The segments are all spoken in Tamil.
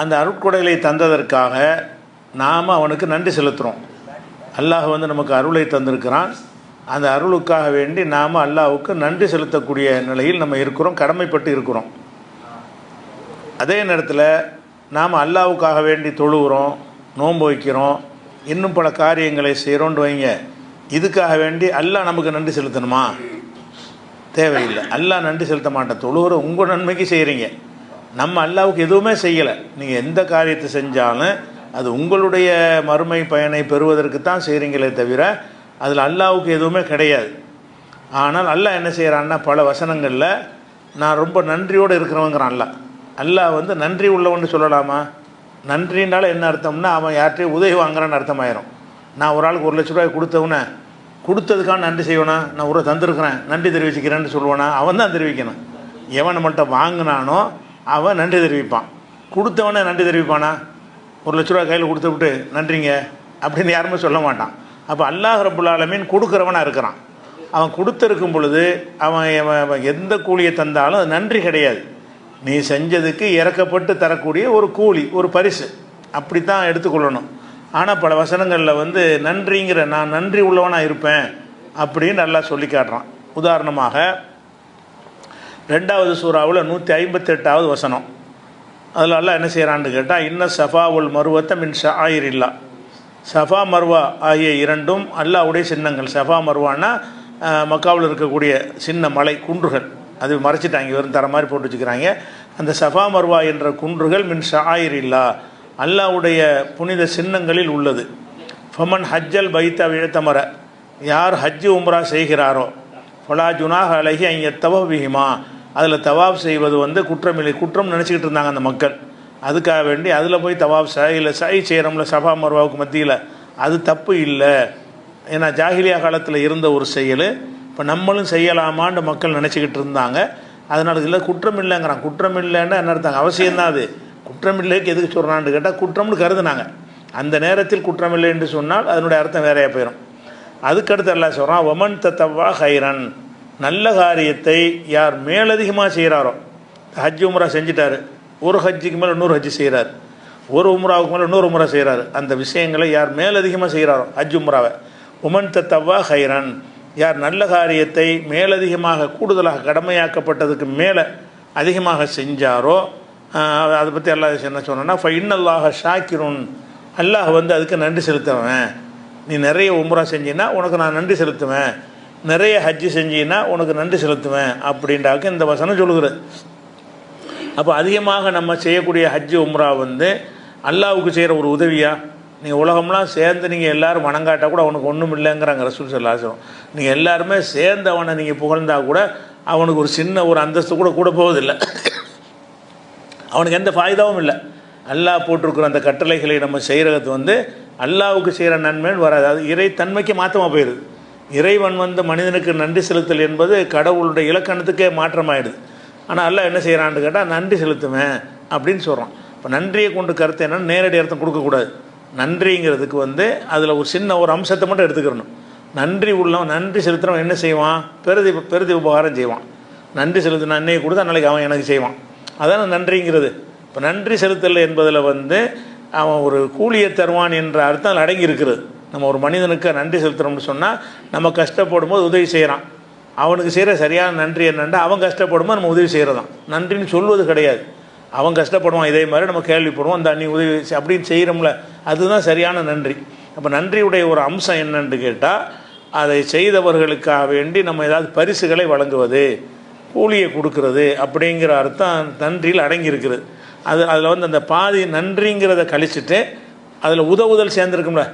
அந்த அருட்கொடைகளை தந்ததற்காக நாம் அவனுக்கு நன்றி செலுத்துகிறோம். அல்லாஹ் வந்து நமக்கு அருளை தந்திருக்கிறான். அந்த அருளுக்காக வேண்டி நாம் அல்லாஹ்வுக்கு நன்றி செலுத்தக்கூடிய நிலையில் நம்ம இருக்கிறோம், கடமைப்பட்டு இருக்கிறோம். அதே நேரத்தில் நாம் அல்லாஹ்வுக்காக வேண்டி தொழுகிறோம், நோன்பு வைக்கிறோம், இன்னும் பல காரியங்களை செய்கிறோன்னு வைங்க. இதுக்காக வேண்டி அல்லாஹ் நமக்கு நன்றி செலுத்தணுமா? தேவையில்லை. அல்லாஹ் நன்றி செலுத்த மாட்டேன். தொழுகிற உங்கள் நன்மைக்கு செய்கிறீங்க. நம்ம அல்லாஹ்வுக்கு எதுவுமே செய்யலை. நீங்கள் எந்த காரியத்தை செஞ்சாலும் அது உங்களுடைய மறுமை பயனை பெறுவதற்கு தான் செய்கிறீங்களே தவிர அதில் அல்லாஹ்வுக்கு எதுவுமே கிடையாது. ஆனால் அல்லாஹ் என்ன செய்கிறான்னா, பல வசனங்களில் நான் ரொம்ப நன்றியோடு இருக்கிறவங்கிறான். அல்லாஹ் வந்து நன்றி உள்ளவன்னு சொல்லலாமா? நன்றினால என்ன அர்த்தம்னா, அவன் யார்கிட்டையும் உதவி வாங்குறான்னு அர்த்தமாயிரும். நான் ஒரு ஆளுக்கு 1 லட்ச ரூபாய் கொடுத்தவனே கொடுத்ததுக்கான நன்றி செய்வேனா? நான் ஒரு தந்திருக்கிறேன் நன்றி தெரிவிச்சுக்கிறேன்னு சொல்லுவானா? அவன் தான் தெரிவிக்கணும். எவனை மட்டும் வாங்கினானோ அவன் நன்றி தெரிவிப்பான். கொடுத்தவனே நன்றி தெரிவிப்பானா? 1 லட்ச ரூபா கையில் கொடுத்து விட்டு நன்றிங்க அப்படின்னு யாருமே சொல்ல மாட்டான். அப்போ அல்லாஹ் ரப்புல் ஆலமீன் கொடுக்குறவனாக இருக்கிறான். அவன் கொடுத்துருக்கும் பொழுது அவன் எந்த கூலியை தந்தாலும் அது நன்றி கிடையாது. நீ செஞ்சதுக்கு இறக்கப்பட்டு தரக்கூடிய ஒரு கூலி, ஒரு பரிசு, அப்படித்தான் எடுத்துக்கொள்ளணும். ஆனால் பல வசனங்களில் வந்து நன்றிங்கிற, நான் நன்றி உள்ளவனாக இருப்பேன் அப்படின்னு அல்லாஹ் சொல்லி காட்டுறான். உதாரணமாக 2வது சூறாவில் 158வது வசனம். அதில் அல்லாஹ் என்ன செய்கிறான்னு கேட்டால், இன்ன சஃபா உல் மருவத்தை மின் ஷாயிரில்லா. சஃபா மர்வா ஆகிய இரண்டும் அல்லாஹ்வுடைய சின்னங்கள். சஃபா மர்வான்னா மக்காவில் இருக்கக்கூடிய சின்ன மலை குன்றுகள், அது மறைச்சிட்டாங்க, வெறும் தர மாதிரி போட்டு வச்சுக்கிறாங்க. அந்த சஃபா மர்வா என்ற குன்றுகள் மின் ஷாயிரில்லா, அல்லாஹ்வுடைய புனித சின்னங்களில் உள்ளது. ஃபமன் ஹஜ்ஜல் பைத்தா விழத்தமர, யார் ஹஜ்ஜு உம்ரா செய்கிறாரோ ஃபலா ஜுனாஹ அலைஹி அன் யத்தவஃப பிஹிமா, அதில் தவாப் செய்வது வந்து குற்றமில்லை. குற்றம் நினச்சிக்கிட்டு இருந்தாங்க அந்த மக்கள். அதுக்காக வேண்டி அதில் போய் தவாப் இல்லை சை செய்கிறோம்ல சஃபா மர்வாவுக்கு மத்தியில், அது தப்பு இல்லை. ஏன்னா ஜாஹிலியா காலத்தில் இருந்த ஒரு செயல் இப்போ நம்மளும் செய்யலாமான்னு மக்கள் நினச்சிக்கிட்டு இருந்தாங்க. அதனால இல்லை குற்றம் இல்லைங்கிறான். குற்றம் இல்லைன்னா என்ன அர்த்தம்? அவசியம்தான். அது குற்றமில்லைக்கு எதுக்கு சொல்கிறான்னு கேட்டால் குற்றம்னு கருதுனாங்க. அந்த நேரத்தில் குற்றமில்லை என்று சொன்னால் அதனுடைய அர்த்தம் வேறையாக போயிடும். அதுக்கடுத்து எல்லாம் சொல்கிறான், ஒமன் தத்தவா ஹைரன், நல்ல காரியத்தை யார் மேலதிகமாக செய்கிறாரோ. ஹஜ் உம்ரா செஞ்சிட்டாரு, ஒரு ஹஜ்ஜுக்கு மேலே இன்னொரு ஹஜ்ஜு செய்கிறார், ஒரு உம்ராவுக்கு மேலே இன்னொரு உம்ரா செய்கிறாரு. அந்த விஷயங்களை யார் மேலதிகமாக செய்கிறாரோ ஹஜ் உம்ராவை, உமன் தத்தவா ஹைரன், யார் நல்ல காரியத்தை மேலதிகமாக கூடுதலாக கடமையாக்கப்பட்டதுக்கு மேலே அதிகமாக செஞ்சாரோ, அதை பற்றி அல்லாஹ் என்ன சொன்னோன்னா, ஃபைன்னல்லாஹ ஷாக்கிருன், அல்லாஹ் வந்து அதுக்கு நன்றி செலுத்துவேன். நீ நிறைய உம்ரா செஞ்சின்னா உனக்கு நான் நன்றி செலுத்துவேன், நிறைய ஹஜ்ஜு செஞ்சின்னா உனக்கு நன்றி செலுத்துவேன் அப்படின்றாக்க இந்த வசனம் சொல்லுகிறது. அப்போ அதிகமாக நம்ம செய்யக்கூடிய ஹஜ்ஜு உம்ரா வந்து அல்லாஹ்வுக்கு செய்கிற ஒரு உதவியா? நீங்கள் உலகம்லாம் சேர்ந்து நீங்கள் எல்லோரும் வணங்காட்டால் கூட அவனுக்கு ஒன்றும் இல்லைங்கிறாங்க ரசூல் ஸல்லல்லாஹு அலைஹி வஸல்லம். நீங்கள் எல்லாருமே சேர்ந்து அவனை நீங்கள் புகழ்ந்தால் கூட அவனுக்கு ஒரு சின்ன ஒரு அந்தஸ்து கூட போவதில்லை. அவனுக்கு எந்த ஃபாய்தாவும் இல்லை. அல்லாஹ் போட்டிருக்கிற அந்த கட்டளைகளை நம்ம செய்கிறது வந்து அல்லாஹ்வுக்கு செய்கிற நன்மைன்னு வராது. அது இறைத்தன்மைக்கு மாற்றமாக போயிடுது. இறைவன் வந்து மனிதனுக்கு நன்றி செலுத்தல் என்பது கடவுளுடைய இலக்கணத்துக்கே மாற்றமாயிடுது. ஆனால் அல்லாஹ் என்ன செய்கிறான்னு கேட்டால் நன்றி செலுத்துவேன் அப்படின்னு சொல்கிறான். இப்போ நன்றியை கொண்டு கருத்து என்னென்னு நேரடி அர்த்தம் கொடுக்கக்கூடாது. நன்றிங்கிறதுக்கு வந்து அதில் ஒரு சின்ன ஒரு அம்சத்தை மட்டும் எடுத்துக்கிறணும். நன்றி உள்ளவன், நன்றி செலுத்துகிறவன் என்ன செய்வான்? பெருதி உபகாரம் செய்வான். நன்றி செலுத்தின அன்னையை கொடுத்தா நாளைக்கு அவன் எனக்கு செய்வான். அதான நன்றிங்கிறது. இப்போ நன்றி செலுத்தல் என்பதில் வந்து அவன் ஒரு கூலியை தருவான் என்ற அர்த்தம் அதில் அடங்கி இருக்கிறது. நம்ம ஒரு மனிதனுக்கு நன்றி செலுத்துகிறோம்னு சொன்னால், நம்ம கஷ்டப்படும் போது உதவி செய்கிறான், அவனுக்கு செய்கிற சரியான நன்றி என்னென்னா அவன் கஷ்டப்படும்போது நம்ம உதவி செய்கிறதான். நன்றின்னு சொல்வது கிடையாது. அவன் கஷ்டப்படுவான், இதே மாதிரி நம்ம கேள்விப்படுவோம், அந்த அன்னி உதவி அப்படின்னு செய்கிறோம்ல, அதுதான் சரியான நன்றி. அப்போ நன்றியுடைய ஒரு அம்சம் என்னன்னு கேட்டால், அதை செய்தவர்களுக்காக வேண்டி நம்ம ஏதாவது பரிசுகளை வழங்குவது, கூலியை கொடுக்கறது அப்படிங்கிற அர்த்தம் நன்றியில் அடங்கியிருக்கிறது. அதில் வந்து அந்த பாதி நன்றிங்கிறத கழிச்சுட்டு அதில் உதவுதல் சேர்ந்துருக்கும்ல,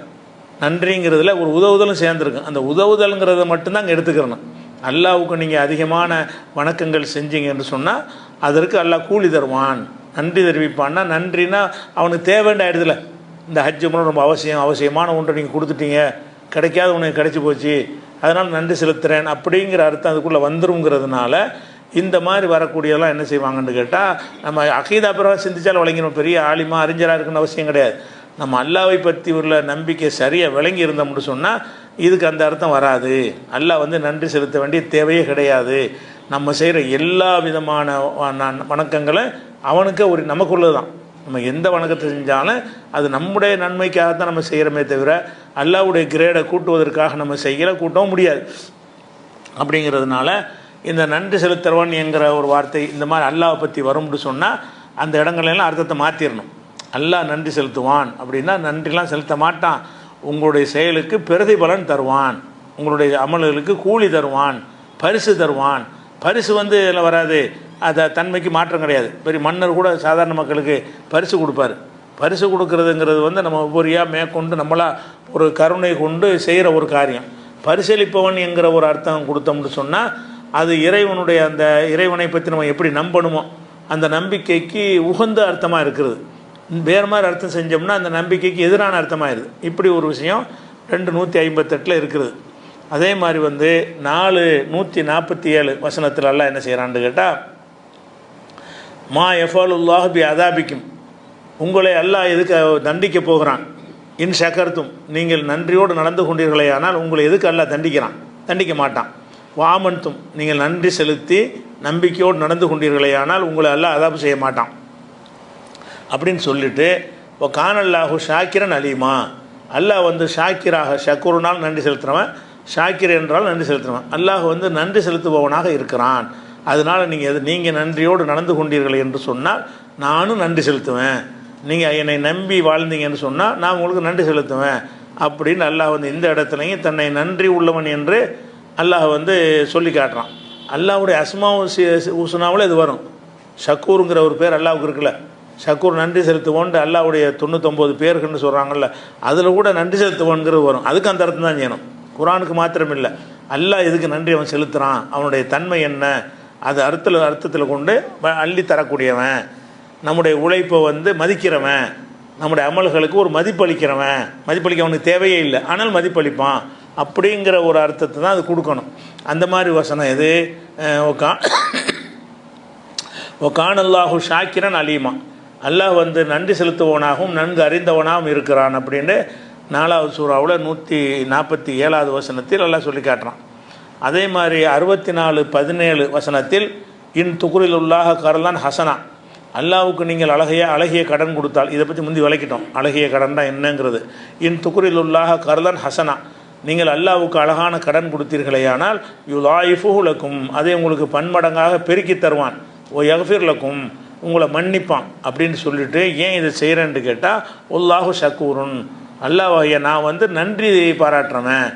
நன்றிங்கிறதுல ஒரு உதவுதலும் சேர்ந்துருக்கும். அந்த உதவுதல்ங்கிறத மட்டும்தான் அங்கே எடுத்துக்கிறணும். அல்லாஹ்வுக்கு நீங்கள் அதிகமான வணக்கங்கள் செஞ்சீங்கன்னு சொன்னால் அதற்கு அல்லாஹ் கூலி தருவான், நன்றி தெரிவிப்பான்னா. நன்றினா அவனுக்கு தேவைண்ட ஆயிடுதுல. இந்த ஹஜ் உம்ரா ரொம்ப அவசியமான ஒன்றை நீங்கள் கொடுத்துட்டீங்க, கிடைக்காத உனக்கு கிடைச்சி போச்சு, அதனால் நன்றி செலுத்துகிறேன் அப்படிங்கிற அர்த்தம் அதுக்குள்ளே வந்துருங்கிறதுனால இந்த மாதிரி வரக்கூடியதெல்லாம் என்ன செய்வாங்கன்னு கேட்டால், நம்ம அகீதா பிறகு சிந்திச்சாலும் வழங்கினோம். பெரிய ஆலிமா அறிஞராக இருக்குன்னு அவசியம் கிடையாது. நம்ம அல்லாஹ்வை பற்றி உள்ள நம்பிக்கை சரியாக விளங்கி இருந்தோம்னு சொன்னால் இதுக்கு அந்த அர்த்தம் வராது. அல்லாஹ் வந்து நன்றி செலுத்த வேண்டிய தேவையே கிடையாது. நம்ம செய்கிற எல்லா விதமான வணக்கங்களை அவனுக்கு ஒரு நமக்குள்ளது தான். நம்ம எந்த வணக்கத்தை செஞ்சாலும் அது நம்முடைய நன்மைக்காகத்தான் நம்ம செய்கிறோமே தவிர அல்லாஹ்வுடைய கிரேடை கூட்டுவதற்காக நம்ம கூட்டவும் முடியாது. அப்படிங்கிறதுனால இந்த நன்றி செலுத்துறவன் என்கிற ஒரு வார்த்தை இந்த மாதிரி அல்லாஹ்வை பற்றி வரும்னு சொன்னால் அந்த இடங்களெல்லாம் அர்த்தத்தை மாற்றிடணும். அல்லாஹ் நன்றி செலுத்துவான் அப்படின்னா நன்றிலாம் செலுத்த மாட்டான், உங்களுடைய செயலுக்கு பிரதிபலன் தருவான், உங்களுடைய அமல்களுக்கு கூலி தருவான், பரிசு தருவான். பரிசு இதில் வராது, அதை தன்மைக்கு மாற்றம் கிடையாது. பெரிய மன்னர் கூட சாதாரண மக்களுக்கு பரிசு கொடுப்பார். பரிசு கொடுக்கறதுங்கிறது நம்ம ஒவ்வொருயாக மேற்கொண்டு நம்மளா ஒரு கருணை கொண்டு செய்கிற ஒரு காரியம். பரிசளிப்பவன் என்கிற ஒரு அர்த்தம் கொடுத்தோம்னு சொன்னால் அது இறைவனுடைய அந்த இறைவனை பற்றி நம்ம எப்படி நம்பணுமோ அந்த நம்பிக்கைக்கு உகந்த அர்த்தமாக இருக்கிறது. வேறு மாதிரி அர்த்தம் செஞ்சோம்னா அந்த நம்பிக்கைக்கு எதிரான அர்த்தமாகிடுது. இப்படி ஒரு விஷயம் 258 இருக்கிறது. அதே மாதிரி 147 வசனத்தில் எல்லாம் என்ன செய்கிறான்னு கேட்டால், மா எஃபாலுல்லாஹ் பி அதாபிக்கும், உங்களை அல்லாஹ் எதுக்கு தண்டிக்க போகிறான், இன் ஷக்கர்த்தும், நீங்கள் நன்றியோடு நடந்து கொண்டீர்களே ஆனால் உங்களை எதுக்கு அல்லாஹ் தண்டிக்கிறான், தண்டிக்க மாட்டான். வாமன்தும், நீங்கள் நன்றி செலுத்தி நம்பிக்கையோடு நடந்து கொண்டீர்களே ஆனால் உங்களை அல்லாஹ் அதாபு செய்ய மாட்டான் அப்படின்னு சொல்லிட்டு, இப்போ கானல்லாஹு ஷாக்கிரன் அலீமா, அல்லாஹ் ஷாக்கிராக, ஷக்கூர்னால் நன்றி செலுத்துகிறவன், ஷாக்கிர் என்றால் நன்றி செலுத்துகிறவன், அல்லாஹ் நன்றி செலுத்துபவனாக இருக்கிறான். அதனால் நீங்கள் நன்றியோடு நடந்து கொண்டீர்கள் என்று சொன்னால் நானும் நன்றி செலுத்துவேன், நீங்கள் என்னை நம்பி வாழ்ந்தீங்கன்னு சொன்னால் நான் உங்களுக்கு நன்றி செலுத்துவேன் அப்படின்னு அல்லாஹ் இந்த இடத்துலையும் தன்னை நன்றி உள்ளவன் என்று அல்லாஹ் சொல்லி காட்டுறான். அல்லாஹ்வுடைய அஸ்மா உஸ்னாவில் இது வரும். ஷக்கூருங்கிற ஒரு பேர் அல்லாஹ்வுக்கு இருக்குல்ல, ஷக்கூர் நன்றி செலுத்துவோன்ட்டு அல்லாஹ்வுடைய 99 பேர்கள்னு சொல்கிறாங்கல்ல, அதில் கூட நன்றி செலுத்துவோங்கிறது வரும். அதுக்கு அந்த அர்த்தம் தான் செய்யணும். குரானுக்கு மாத்திரம் இல்லை, அல்லாஹ் எதுக்கு நன்றி அவன் செலுத்துகிறான், அவனுடைய தன்மை என்ன, அது அர்த்தத்தில் கொண்டு அள்ளி தரக்கூடியவன், நம்முடைய உழைப்பை மதிக்கிறவன், நம்முடைய அமல்களுக்கு ஒரு மதிப்பளிக்கிறவன், மதிப்பளிக்க அவனுக்கு தேவையே இல்லை ஆனால் மதிப்பளிப்பான் அப்படிங்கிற ஒரு அர்த்தத்தை தான் அது கொடுக்கணும். அந்த மாதிரி வசனம் எது, கானல்லாஹு ஷாக்கிரன் அலீமா, அல்லாஹ் நன்றி செலுத்துவனாகவும் நன்கு அறிந்தவனாகவும் இருக்கிறான் அப்படின்னு 4வது சூறாவில் 147வது வசனத்தில் அல்லாஹ் சொல்லி காட்டுறான். அதே மாதிரி 64:17 வசனத்தில் இன் துகுரிலுல்லாஹ கரலான் ஹசனா, அல்லாஹ்வுக்கு நீங்கள் அழகிய கடன் கொடுத்தால், இதை பற்றி முந்தி விளக்கிட்டோம் அழகிய கடன் தான் என்னங்கிறது. இன் துகுரிலுல்லாஹ கரலான் ஹசனா, நீங்கள் அல்லாஹ்வுக்கு அழகான கடன் கொடுத்தீர்களேயானால் யுலாயிஃபுஹு லக்கும், அதை உங்களுக்கு பன்மடங்காக பெருக்கி தருவான். ஓ யஃபிர் லக்கும், உங்களை மன்னிப்பான் அப்படின்னு சொல்லிட்டு ஏன் இதை செய்கிறேன்னு கேட்டால், உல்லாஹு ஷக்கூருன், அல்லாஹ்வைய நான் நன்றி பாராட்டுறேன்,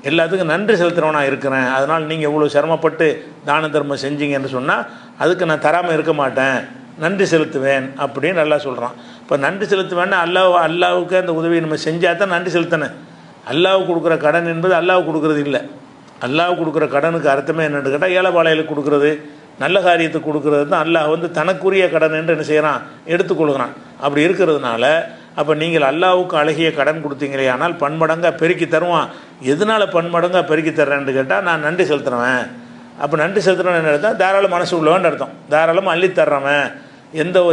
எல்லாத்துக்கும் நன்றி செலுத்துகிறவனாக இருக்கிறேன், அதனால் நீங்கள் இவ்வளோ சிரமப்பட்டு தான தர்மம் செஞ்சீங்கன்னு சொன்னால் அதுக்கு நான் தராமல் இருக்க மாட்டேன், நன்றி செலுத்துவேன் அப்படின்னு அல்லாஹ் சொல்கிறான். இப்போ நன்றி செலுத்துவேன்னா அல்லாஹ்வுக்கு அந்த உதவியை நம்ம செஞ்சால் தான் நன்றி செலுத்தணும். அல்லாஹ் கொடுக்குற கடன் என்பது அல்லாஹ் கொடுக்குறது இல்லை. அல்லாஹ் கொடுக்குற கடனுக்கு அர்த்தமே என்னென்னு கேட்டால் ஏழைபாளையில் கொடுக்குறது, நல்ல காரியத்துக்கு கொடுக்குறது தான் அல்லாஹ் தனக்குரிய கடன் என்று என்ன செய்கிறான், எடுத்துக்கொள்கிறான். அப்படி இருக்கிறதுனால அப்போ நீங்கள் அல்லாஹ்வுக்கு அழகிய கடன் கொடுத்தீங்களே ஆனால் பன்மடங்காக பெருக்கி தருவான். எதனால் பன்மடங்காக பெருக்கி தர்றேன்னு கேட்டால் நான் நன்றி செலுத்துறவன். அப்போ நன்றி செலுத்துறவன் என்ன அர்த்தம், தாராள மனசு உள்ளவன் அர்த்தம், தாராளமாக அள்ளி தர்றவன்,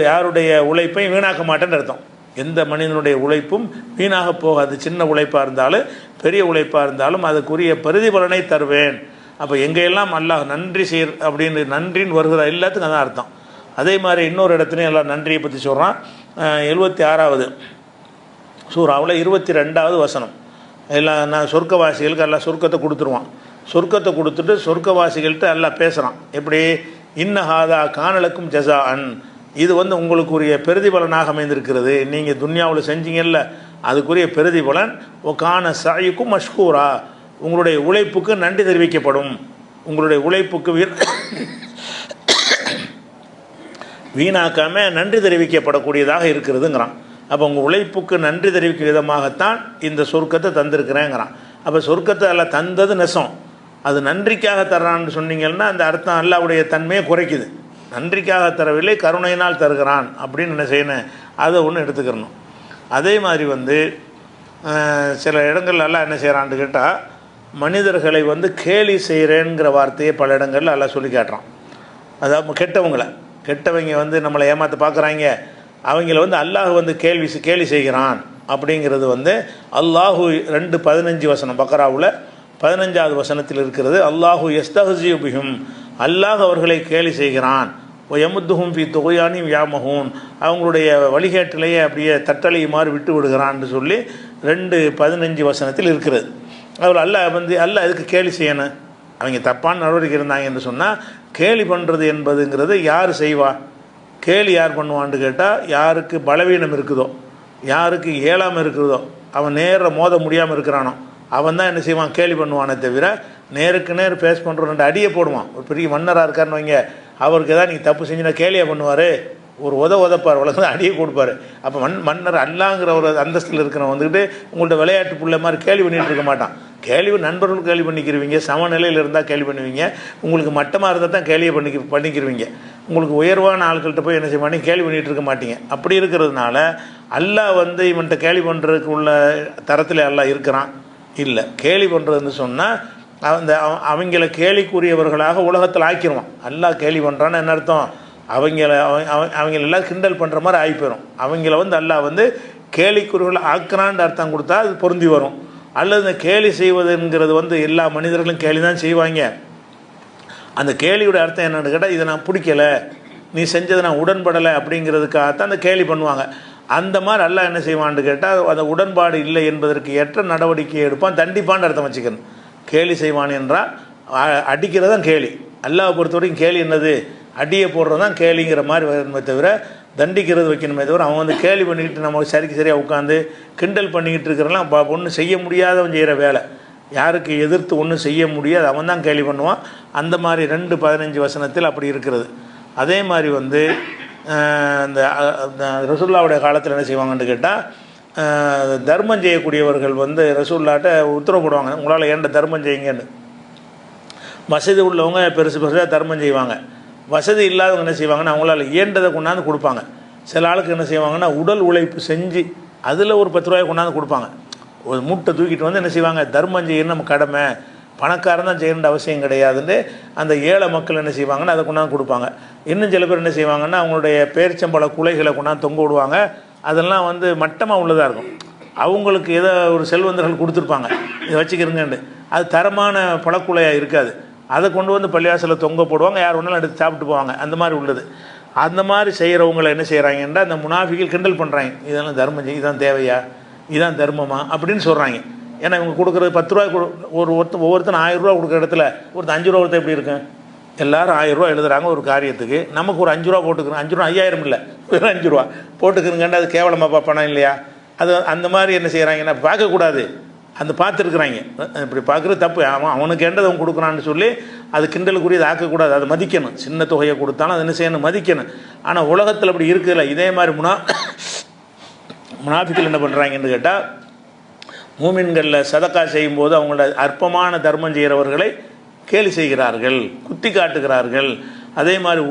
யாருடைய உழைப்பையும் வீணாக்க மாட்டேன்னு அர்த்தம். எந்த மனிதனுடைய உழைப்பும் வீணாக போகாது, சின்ன உழைப்பாக இருந்தாலும் பெரிய உழைப்பாக இருந்தாலும் அதுக்குரிய பிரதிபலனை தருவேன். அப்போ எங்கெல்லாம் அல்லாஹ் நன்றி அப்படின்னு நன்றின்னு வருகிற எல்லாத்துக்கும் அதான் அர்த்தம். அதே மாதிரி இன்னொரு இடத்துலையும் எல்லாம் நன்றியை பற்றி சொல்கிறான். 76வது சூறாவில் 22வது வசனம், எல்லாம் நான் சொர்க்கவாசிகளுக்கு எல்லாம் சொர்க்கத்தை கொடுத்துருவான். சொர்க்கத்தை கொடுத்துட்டு சொர்க்கவாசிகள்கிட்ட எல்லாம் பேசுகிறான். எப்படி, இன்னஹாதா கானலுக்கும் ஜஸா அன், இது உங்களுக்குரிய பிரதிபலனாக அமைந்திருக்கிறது, நீங்கள் துன்யாவில் செஞ்சீங்கல்ல அதுக்குரிய பிரதிபலன். ஓ கான சாயுக்கும் மஷ்கூரா, உங்களுடைய உழைப்புக்கு நன்றி தெரிவிக்கப்படும், உங்களுடைய உழைப்புக்கு வீணாக்காமல் நன்றி தெரிவிக்கப்படக்கூடியதாக இருக்கிறதுங்கிறான். அப்போ உங்கள் உழைப்புக்கு நன்றி தெரிவிக்கும் விதமாகத்தான் இந்த சொர்க்கத்தை தந்திருக்கிறேங்கிறான். அப்போ சொர்க்கத்தை எல்லாம் தந்தது நெசம், அது நன்றிக்காக தர்றான்னு சொன்னீங்கன்னா அந்த அர்த்தம் அல்லாஹ்வுடைய தன்மையை குறைக்குது. நன்றிக்காக தரவில்லை, கருணையினால் தருகிறான் அப்படின்னு என்ன செய்யணும், அதை ஒன்று எடுத்துக்கிறணும். அதே மாதிரி சில இடங்கள்ல எல்லாம் என்ன செய்கிறான்னு கேட்டால், மனிதர்களை கேலி செய்கிறேங்கிற வார்த்தையை பல இடங்களில் எல்லாம் சொல்லி காட்டுறான். அதாவது கெட்டவங்க நம்மளை ஏமாற்ற பார்க்குறாங்க, அவங்கள அல்லாஹ் கேலி செய்கிறான் அப்படிங்கிறது அல்லாஹு 2:15 வசனம் பக்ராவில் 15வது வசனத்தில் இருக்கிறது. அல்லாஹு யஸ்தஹ்ஸியு பிஹும், அல்லாஹ் அவர்களை கேலி செய்கிறான். எமுத்துஹும் ஃபி துகையானியும் யாமஹூன், அவங்களுடைய வழிகேட்டிலேயே அப்படியே தட்டளையுமாறு விட்டு விடுகிறான்னு சொல்லி 2:15 வசனத்தில் இருக்கிறது. அவர் அல்லாஹ் அல்லாஹ் எதுக்கு கேலி செய்யணும்? அவங்க தப்பான நடவடிக்கை இருந்தாங்க என்று சொன்னால் கேலி பண்ணுறது என்பதுங்கிறது யார் செய்வா? கேலி யார் பண்ணுவான்னு கேட்டால், யாருக்கு பலவீனம் இருக்குதோ, யாருக்கு இயலாமல் இருக்கிறதோ, அவன் நேர மோத முடியாமல் இருக்கிறானோ அவன் தான் என்ன செய்வான்? கேலி பண்ணுவானே தவிர நேருக்கு நேர் பேஸ் பண்ணுற 2 அடியை போடுவான். ஒரு பெரிய மன்னராக இருக்காருன்னு வைங்க, அவருக்கு தான் நீங்கள் தப்பு செஞ்சுனா கேலியாக பண்ணுவார், ஒரு உதப்பார், உலகம் அடியை கொடுப்பார். அப்போ மன்னர் அல்லாங்கிற ஒரு அந்தஸ்தில் இருக்கிறவன் வந்துக்கிட்டு உங்கள்கிட்ட விளையாட்டு பிள்ளை மாதிரி கேள்வி பண்ணிகிட்டு இருக்க மாட்டான். கேள்வி நண்பர்கள் கேள்வி பண்ணிக்கிருவீங்க, சமநிலையில் இருந்தால் கேள்வி பண்ணுவீங்க, உங்களுக்கு மட்டமாக இருந்தால் தான் கேள்வியை பண்ணிக்கிருவீங்க. உங்களுக்கு உயர்வான ஆட்கள்கிட்ட போய் என்ன செய்ய மாட்டீங்க? கேள்வி பண்ணிகிட்டு இருக்க மாட்டீங்க. அப்படி இருக்கிறதுனால அல்லாஹ் இவன்கிட்ட கேள்வி பண்ணுறதுக்கு உள்ள தரத்தில் அல்லாஹ் இருக்கிறான் இல்லை. கேலி பண்ணுறதுன்னு சொன்னால் அவங்கள கேலிக்குரியவர்களாக உலகத்தில் ஆக்கிடுவான். அல்லாஹ் கேலி பண்ணுறான்னு என்ன அர்த்தம்? அவங்களெல்லாம் கிண்டல் பண்ணுற மாதிரி ஆகி போயிடும். அவங்கள அல்லாஹ் கேலிக்குரியவர்களை ஆக்குறான்னு அர்த்தம் கொடுத்தா அது பொருந்தி வரும். அல்லது இந்த கேலி செய்வதுங்கிறது எல்லா மனிதர்களும் கேலி தான் செய்வாங்க. அந்த கேலியோட அர்த்தம் என்னென்னு கேட்டால், இதை நான் பிடிக்கலை, நீ செஞ்சதை நான் உடன்படலை அப்படிங்கிறதுக்காகத்தான் அந்த கேலி பண்ணுவாங்க. அந்த மாதிரி அல்லாஹ் என்ன செய்வான்னு கேட்டால், அந்த உடன்பாடு இல்லை என்பதற்கு ஏற்ற நடவடிக்கை எடுப்பான், தண்டிப்பான்னு அர்த்தம் வச்சுக்கணும். கேலி செய்வான் என்றால் அடிக்கிறது தான் கேலி. அல்லாஹ்வை பொறுத்த வரைக்கும் கேலி என்னது? அடியை போடுறது தான் கேலிங்கிற மாதிரி வரணுமே தவிர தண்டிக்கிறது வைக்கணுமே தவிர அவன் கேலி பண்ணிக்கிட்டு நம்ம சரியாக உட்காந்து கிண்டல் பண்ணிக்கிட்டு இருக்கிறலாம் ஒன்றும் செய்ய முடியாதவன் செய்கிற வேலை. யாருக்கு எதிர்த்து ஒன்றும் செய்ய முடியாது, அவன் தான் கேலி பண்ணுவான். அந்த மாதிரி 2:15 வசனத்தில் அப்படி இருக்கிறது. அதே மாதிரி இந்த ரசூலுல்லாவுடைய காலத்தில் என்ன செய்வாங்கன்னு கேட்டால், தர்மம் செய்யக்கூடியவர்கள் ரசூலுல்லாட்ட உத்தரவு போடுவாங்க, உங்களால் ஏண்ட தர்மம் செய்யுங்கன்னு. வசதி உள்ளவங்க பெருசு பெருசாக தர்மம் செய்வாங்க. வசதி இல்லாதவங்க என்ன செய்வாங்கன்னா அவங்களால இயன்றதை கொண்டாந்து கொடுப்பாங்க. சில ஆளுக்கு என்ன செய்வாங்கன்னா உடல் உழைப்பு செஞ்சு அதில் ஒரு 10 ரூபாயை கொண்டாந்து கொடுப்பாங்க. ஒரு மூட்டை தூக்கிட்டு என்ன செய்வாங்க? தர்மம் செய்யணும் நம்ம கடமை, பணக்காரன் தான் செய்யணுன்ற அவசியம் கிடையாதுன்னு அந்த ஏழை மக்கள் என்ன செய்வாங்கன்னா அதை கொண்டாந்து கொடுப்பாங்க. இன்னும் சில பேர் என்ன செய்வாங்கன்னா அவங்களுடைய பேரிச்சம்பழ குலைகளை கொண்டாந்து தொங்க விடுவாங்க. அதெல்லாம் மட்டமாக உள்ளதாக இருக்கும். அவங்களுக்கு ஏதோ ஒரு செல்வந்தர்கள் கொடுத்துருப்பாங்க, இதை வச்சுக்கிறங்கன்னு. அது தரமான பழக்குலையாக இருக்காது. அதை கொண்டு பள்ளிவாசலில் தொங்க போடுவாங்க, யார் ஒன்றாலும் எடுத்து சாப்பிட்டு போவாங்க. அந்த மாதிரி உள்ளது. அந்த மாதிரி செய்கிறவங்களை என்ன செய்கிறாங்கன்னா அந்த முனாஃபிகள் கிண்டல் பண்ணுறாங்க, இதெல்லாம் தர்மம் செய்ய, இதான் தேவையா, இதான் தர்மமா அப்படின்னு சொல்கிறாங்க. ஏன்னா இவங்க கொடுக்குறது 10 ரூபாய் ஒவ்வொருத்தரும் 1000 ரூபா கொடுக்குற இடத்துல ஒருத்தர் 5 ரூபா ஒருத்தர் எப்படி இருக்கும்? எல்லோரும் 1000 ரூபா எழுதுகிறாங்க ஒரு காரியத்துக்கு, நமக்கு ஒரு 5 ரூபா போட்டுக்கிறோம். 5 ரூபா 5000 இல்லை, வெறும் 5 ரூபா போட்டுக்கிறங்கன்னு அது கேவலமாக பணம் இல்லையா? அது அந்த மாதிரி என்ன செய்கிறாங்கன்னா பார்க்கக்கூடாது. அந்த பார்த்துருக்குறாங்க, இப்படி பார்க்குறது தப்பு. அவனுக்கு என்றது அவன் கொடுக்குறான்னு சொல்லி அது கிண்டலுக்குரியது ஆக்கக்கூடாது, அதை மதிக்கணும். சின்ன தொகையை கொடுத்தாலும் அது என்ன செய்யணும்? மதிக்கணும். ஆனால் உலகத்தில் அப்படி இருக்குதுல்ல. இதே மாதிரி முனாஃபிக்கள் என்ன பண்ணுறாங்கன்னு கேட்டால், மூமின்களில் சதக்கா செய்யும்போது அவங்களோட அற்பமான தர்மம் செய்கிறவர்களை கேலி செய்கிறார்கள், குத்தி காட்டுகிறார்கள். அதே மாதிரி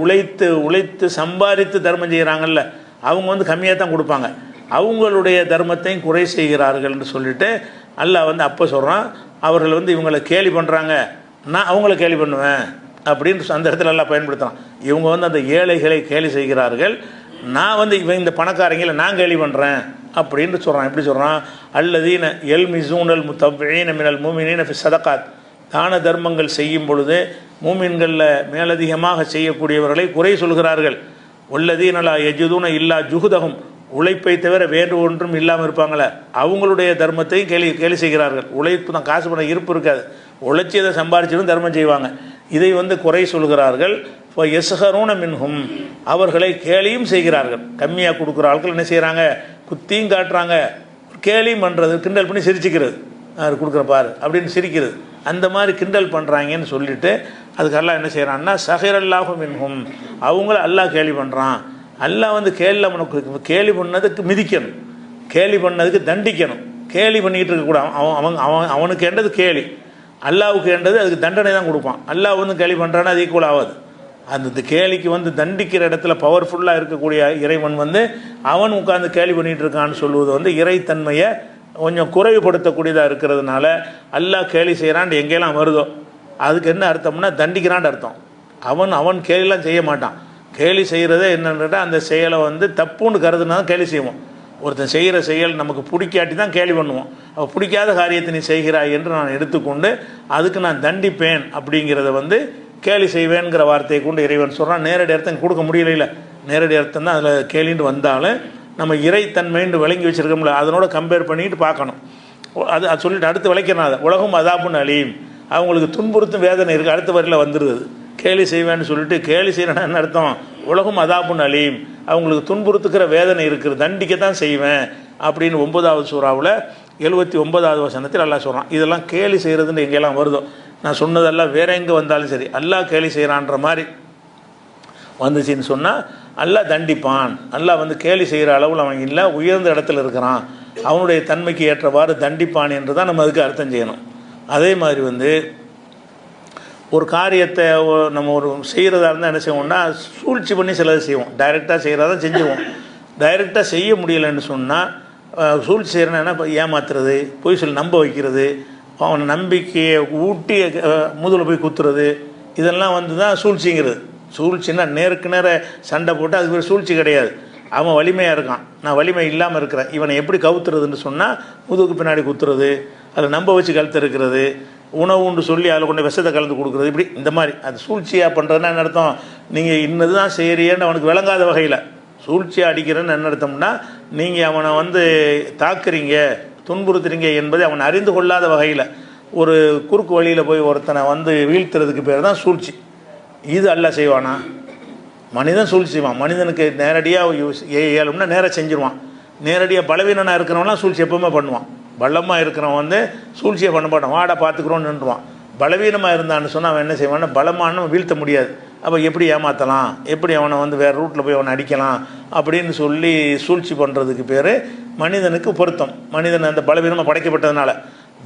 உழைத்து சம்பாதித்து தர்மம் செய்கிறாங்கல்ல, அவங்க கம்மியாக தான் கொடுப்பாங்க. அவங்களுடைய தர்மத்தையும் குறை செய்கிறார்கள் என்று சொல்லிட்டு அல்லாஹ் அப்போ சொல்கிறான், அவர்கள் இவங்களை கேலி பண்ணுறாங்க, நான் அவங்கள கேலி பண்ணுவேன் அப்படின்னு அந்த இடத்துல எல்லாம் பயன்படுத்துகிறான். இவங்க அந்த ஏழைகளை கேலி செய்கிறார்கள், நான் இவன் இந்த பணக்காரங்களை நான் கேலி பண்ணுறேன் அப்படின்னு சொல்கிறான். எப்படி சொல்கிறான்? அல்லதீன யல்மிஸூனல் முத்தவ்விஈன மினல் முஃமினீன ஃபி ஸதகாத், தான தர்மங்கள் செய்யும் பொழுது மூமின்களில் மேலதிகமாக செய்யக்கூடியவர்களை குறை சொல்கிறார்கள். வல்லதீன லா யஜிதூன இல்லா ஜுஹுதஹும், உழைப்பை தவிர வேறு ஒன்றும் இல்லாமல் இருப்பாங்களே அவங்களுடைய தர்மத்தையும் கேலி செய்கிறார்கள். உழைப்பு தான், காசு பண்ண இருப்பு இருக்காது, உழைச்சியதை சம்பாதிச்சதும் தர்மம் செய்வாங்க. இதை குறை சொல்கிறார்கள். எஸ்ஹரூன மின்ஹும், அவர்களை கேலியும் செய்கிறார்கள். கம்மியாக கொடுக்குற ஆட்கள் என்ன செய்கிறாங்க? குத்தியும் காட்டுறாங்க, கேலியும் பண்ணுறது, கிண்டல் பண்ணி சிரிச்சுக்கிறது, அவர் கொடுக்குற பாரு அப்படின்னு சிரிக்கிறது. அந்த மாதிரி கிண்டல் பண்ணுறாங்கன்னு சொல்லிவிட்டு அதுக்கு அல்லாஹ் என்ன செய்கிறான்னா, சஹிரல்லாஹு மின்ஹும், அவங்கள அல்லாஹ் கேலி பண்ணுறான். அல்லாஹ் கேலி பண்ணதுக்கு மிதிக்கணும், கேலி பண்ணதுக்கு தண்டிக்கணும். கேலி பண்ணிக்கிட்டு இருக்கக்கூடாது. அவனுக்கு என்றது கேலி, அல்லாவுக்கு என்றது அதுக்கு தண்டனை தான் கொடுப்பான். அல்லாஹ் கேலி பண்ணுறான்னா அது ஈக்குவல் ஆகாது. அந்த கேலிக்கு தண்டிக்கிற இடத்துல பவர்ஃபுல்லாக இருக்கக்கூடிய இறைவன் அவன் உட்கார்ந்து கேலி பண்ணிகிட்டு இருக்கான்னு சொல்லுவது இறைத்தன்மையை கொஞ்சம் குறைவுபடுத்தக்கூடியதாக இருக்கிறதுனால அல்லாஹ் கேலி செய்கிறான் எங்கெல்லாம் வருதோ அதுக்கு என்ன அர்த்தம்னா தண்டிக்கிறான்னு அர்த்தம். அவன் கேலிலாம் செய்ய மாட்டான். கேலி செய்கிறதே என்னென்னா அந்த செயலை தப்புன்னு கருதுனா தான் கேலி செய்வோம். ஒருத்தன் செய்கிற செயல் நமக்கு பிடிக்காட்டி தான் கேலி பண்ணுவோம். அவள் பிடிக்காத காரியத்தை நீ செய்கிறாய் என்று நான் எடுத்துக்கொண்டு அதுக்கு நான் தண்டிப்பேன் அப்படிங்கிறத கேலி செய்வேங்கிற வார்த்தையை கொண்டு இறைவன் சொல்கிறான். நேரடி அர்த்தம் கொடுக்க முடியல. நேரடி அர்த்தம் தான் அதில் கேலின்னு வந்தாலும் நம்ம இறைத்தன்மைன்னு விளங்கி வச்சுருக்கோம்ல, அதனோட கம்பேர் பண்ணிட்டு பார்க்கணும். அது சொல்லிட்டு அடுத்து விளைக்கிறான். அதை உலகம் அதாப்புன்னு அழியும், அவங்களுக்கு துன்புறுத்தும் வேதனை இருக்குது. அடுத்த வரையில் வந்துடுது. கேலி செய்வேன்னு சொல்லிட்டு கேலி செய்கிறேன்னா என்ன அர்த்தம்? உலகம் அதாப்புன்னு அழியும், அவங்களுக்கு துன்புறுத்துக்கிற வேதனை இருக்குது, தண்டிக்கத்தான் செய்வேன் அப்படின்னு 9வது சூறாவில் 79வது வசனத்தில் அல்லாஹ் சொல்கிறான். இதெல்லாம் கேலி செய்கிறதுன்னு எங்கெல்லாம் வருதோ, நான் சொன்னதெல்லாம் வேற எங்கே வந்தாலும் சரி அல்லாஹ் கேலி செய்கிறான்ற மாதிரி வந்துச்சின்னு சொன்னால் அல்லாஹ் தண்டிப்பான். அல்லாஹ் வந்து கேலி செய்கிற அளவில் அவன் இல்லை, உயர்ந்த இடத்துல இருக்கிறான், அவனுடைய தன்மைக்கு ஏற்றவாறு தண்டிப்பான் என்று தான் நம்ம அதுக்கு அர்த்தம் செய்யணும். அதே மாதிரி வந்து ஒரு காரியத்தை நம்ம ஒரு செய்கிறதா இருந்தால் என்ன செய்வோம்னா சூழ்ச்சி பண்ணி சிலது செய்வோம். டைரெக்டாக செய்கிறதா செஞ்சுவோம். டைரெக்டாக செய்ய முடியலைன்னு சொன்னால் சூழ்ச்சி செய்கிறேன்னா இப்போ ஏமாத்துறது, பொய் சொல்லி நம்ப வைக்கிறது, அவனை நம்பிக்கையை ஊட்டி முதுகில் போய் குத்துறது, இதெல்லாம் வந்து தான் சூழ்ச்சிங்கிறது. சூழ்ச்சின்னா நேருக்கு நேர சண்டை போட்டு அதுக்கு ஒரு சூழ்ச்சி கிடையாது. அவன் வலிமையாக இருக்கான், நான் வலிமை இல்லாமல் இருக்கிறேன், இவனை எப்படி கவுத்துறதுன்னு சொன்னால் முதுகுக்கு பின்னாடி குத்துறது, அதில் நம்ப வச்சு கழுத்து இருக்கிறது, உணவுன்னு சொல்லி அதில் கொண்டு விஷத்தை கலந்து கொடுக்குறது, இப்படி இந்த மாதிரி அது சூழ்ச்சியாக பண்ணுறதுன்னா என்ன அர்த்தம்? நீங்கள் இன்னது தான் செய்கிறீன்னு அவனுக்கு விளங்காத வகையில் சூழ்ச்சியாக அடிக்கிறேன்னு என்ன அர்த்தம்னா நீங்கள் அவனை வந்து தாக்குறீங்க, துன்புறுத்துறீங்க என்பதை அவன் அறிந்து கொள்ளாத வகையில் ஒரு குறுக்கு வழியில் போய் ஒருத்தனை வந்து வீழ்த்துறதுக்கு பேர் தான் சூழ்ச்சி. இது அல்லாஹ் செய்வானா? மனிதன் சூழ்ச்சி செய்வான். மனிதனுக்கு நேரடியாக ஏழும்னா நேராக செஞ்சிருவான். நேரடியாக பலவீனனாக இருக்கிறவன்லாம் சூழ்ச்சி எப்பவுமே பண்ணுவான். பலமாக இருக்கிறவன் வந்து சூழ்ச்சியை பண்ண மாட்டான், வாடா பார்த்துக்குறோன்னு நின்றுவான். பலவீனமாக இருந்தான்னு சொன்னால் அவன் என்ன செய்வான்னா பலமான வீழ்த்த முடியாது. அப்போ எப்படி ஏமாற்றலாம், எப்படி அவனை வந்து வேறு ரூட்டில் போய் அவனை அடிக்கலாம் அப்படின்னு சொல்லி சூழ்ச்சி பண்ணுறதுக்கு பேர் மனிதனுக்கு பொருத்தம். மனிதன் அந்த பலவீனமாக படைக்கப்பட்டதுனால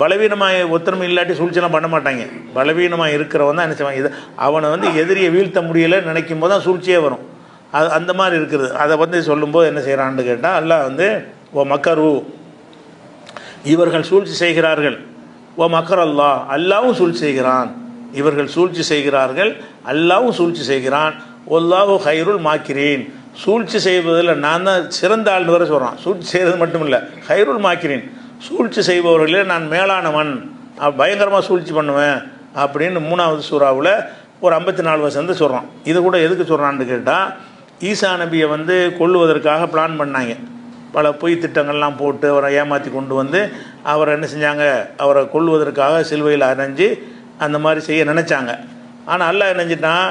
பலவீனமாக ஒத்தரமை இல்லாட்டி சூழ்ச்சியெல்லாம் பண்ண மாட்டாங்க. பலவீனமாக இருக்கிறவன் தான் என்ன செய்வாங்க, இது அவனை வந்து எதிரியை வீழ்த்த முடியலைன்னு நினைக்கும் போது தான் சூழ்ச்சியே வரும். அது அந்த மாதிரி இருக்குது. அதை வந்து சொல்லும்போது என்ன செய்கிறான்னு கேட்டால் அல்லாஹ் வந்து ஓ மக்கரு, இவர்கள் சூழ்ச்சி செய்கிறார்கள், ஓ மக்கர் அல்லாஹ், அல்லாவும் சூழ்ச்சி செய்கிறான். இவர்கள் சூழ்ச்சி செய்கிறார்கள், அல்லாவும் சூழ்ச்சி செய்கிறான். ஒல்லாஹு ஹைருல் மாக்கிரீன், சூழ்ச்சி செய்வதில் நான் தான் சிறந்த ஆள்னு வர சொல்கிறான். சூழ்ச்சி செய்கிறது மட்டும் இல்லை, ஹைருல் மாக்கிரீன், சூழ்ச்சி செய்பவர்களே நான் மேலானவன், பயங்கரமாக சூழ்ச்சி பண்ணுவேன் அப்படின்னு 3வது சூறாவில் ஒரு 54 வசனத்தை சொல்கிறான். இது கூட எதுக்கு சொல்கிறான்னு கேட்டால் ஈசா நபியை வந்து கொல்லுவதற்காக பிளான் பண்ணாங்க. பல பொய் திட்டங்கள்லாம் போட்டு அவரை ஏமாற்றி கொண்டு வந்து அவரை என்ன செஞ்சாங்க, அவரை கொல்லுவதற்காக சிலுவையில் அரைஞ்சி அந்த மாதிரி செய்ய நினச்சாங்க. ஆனால் அல்லாஹ் நினைஞ்சிட்டான்,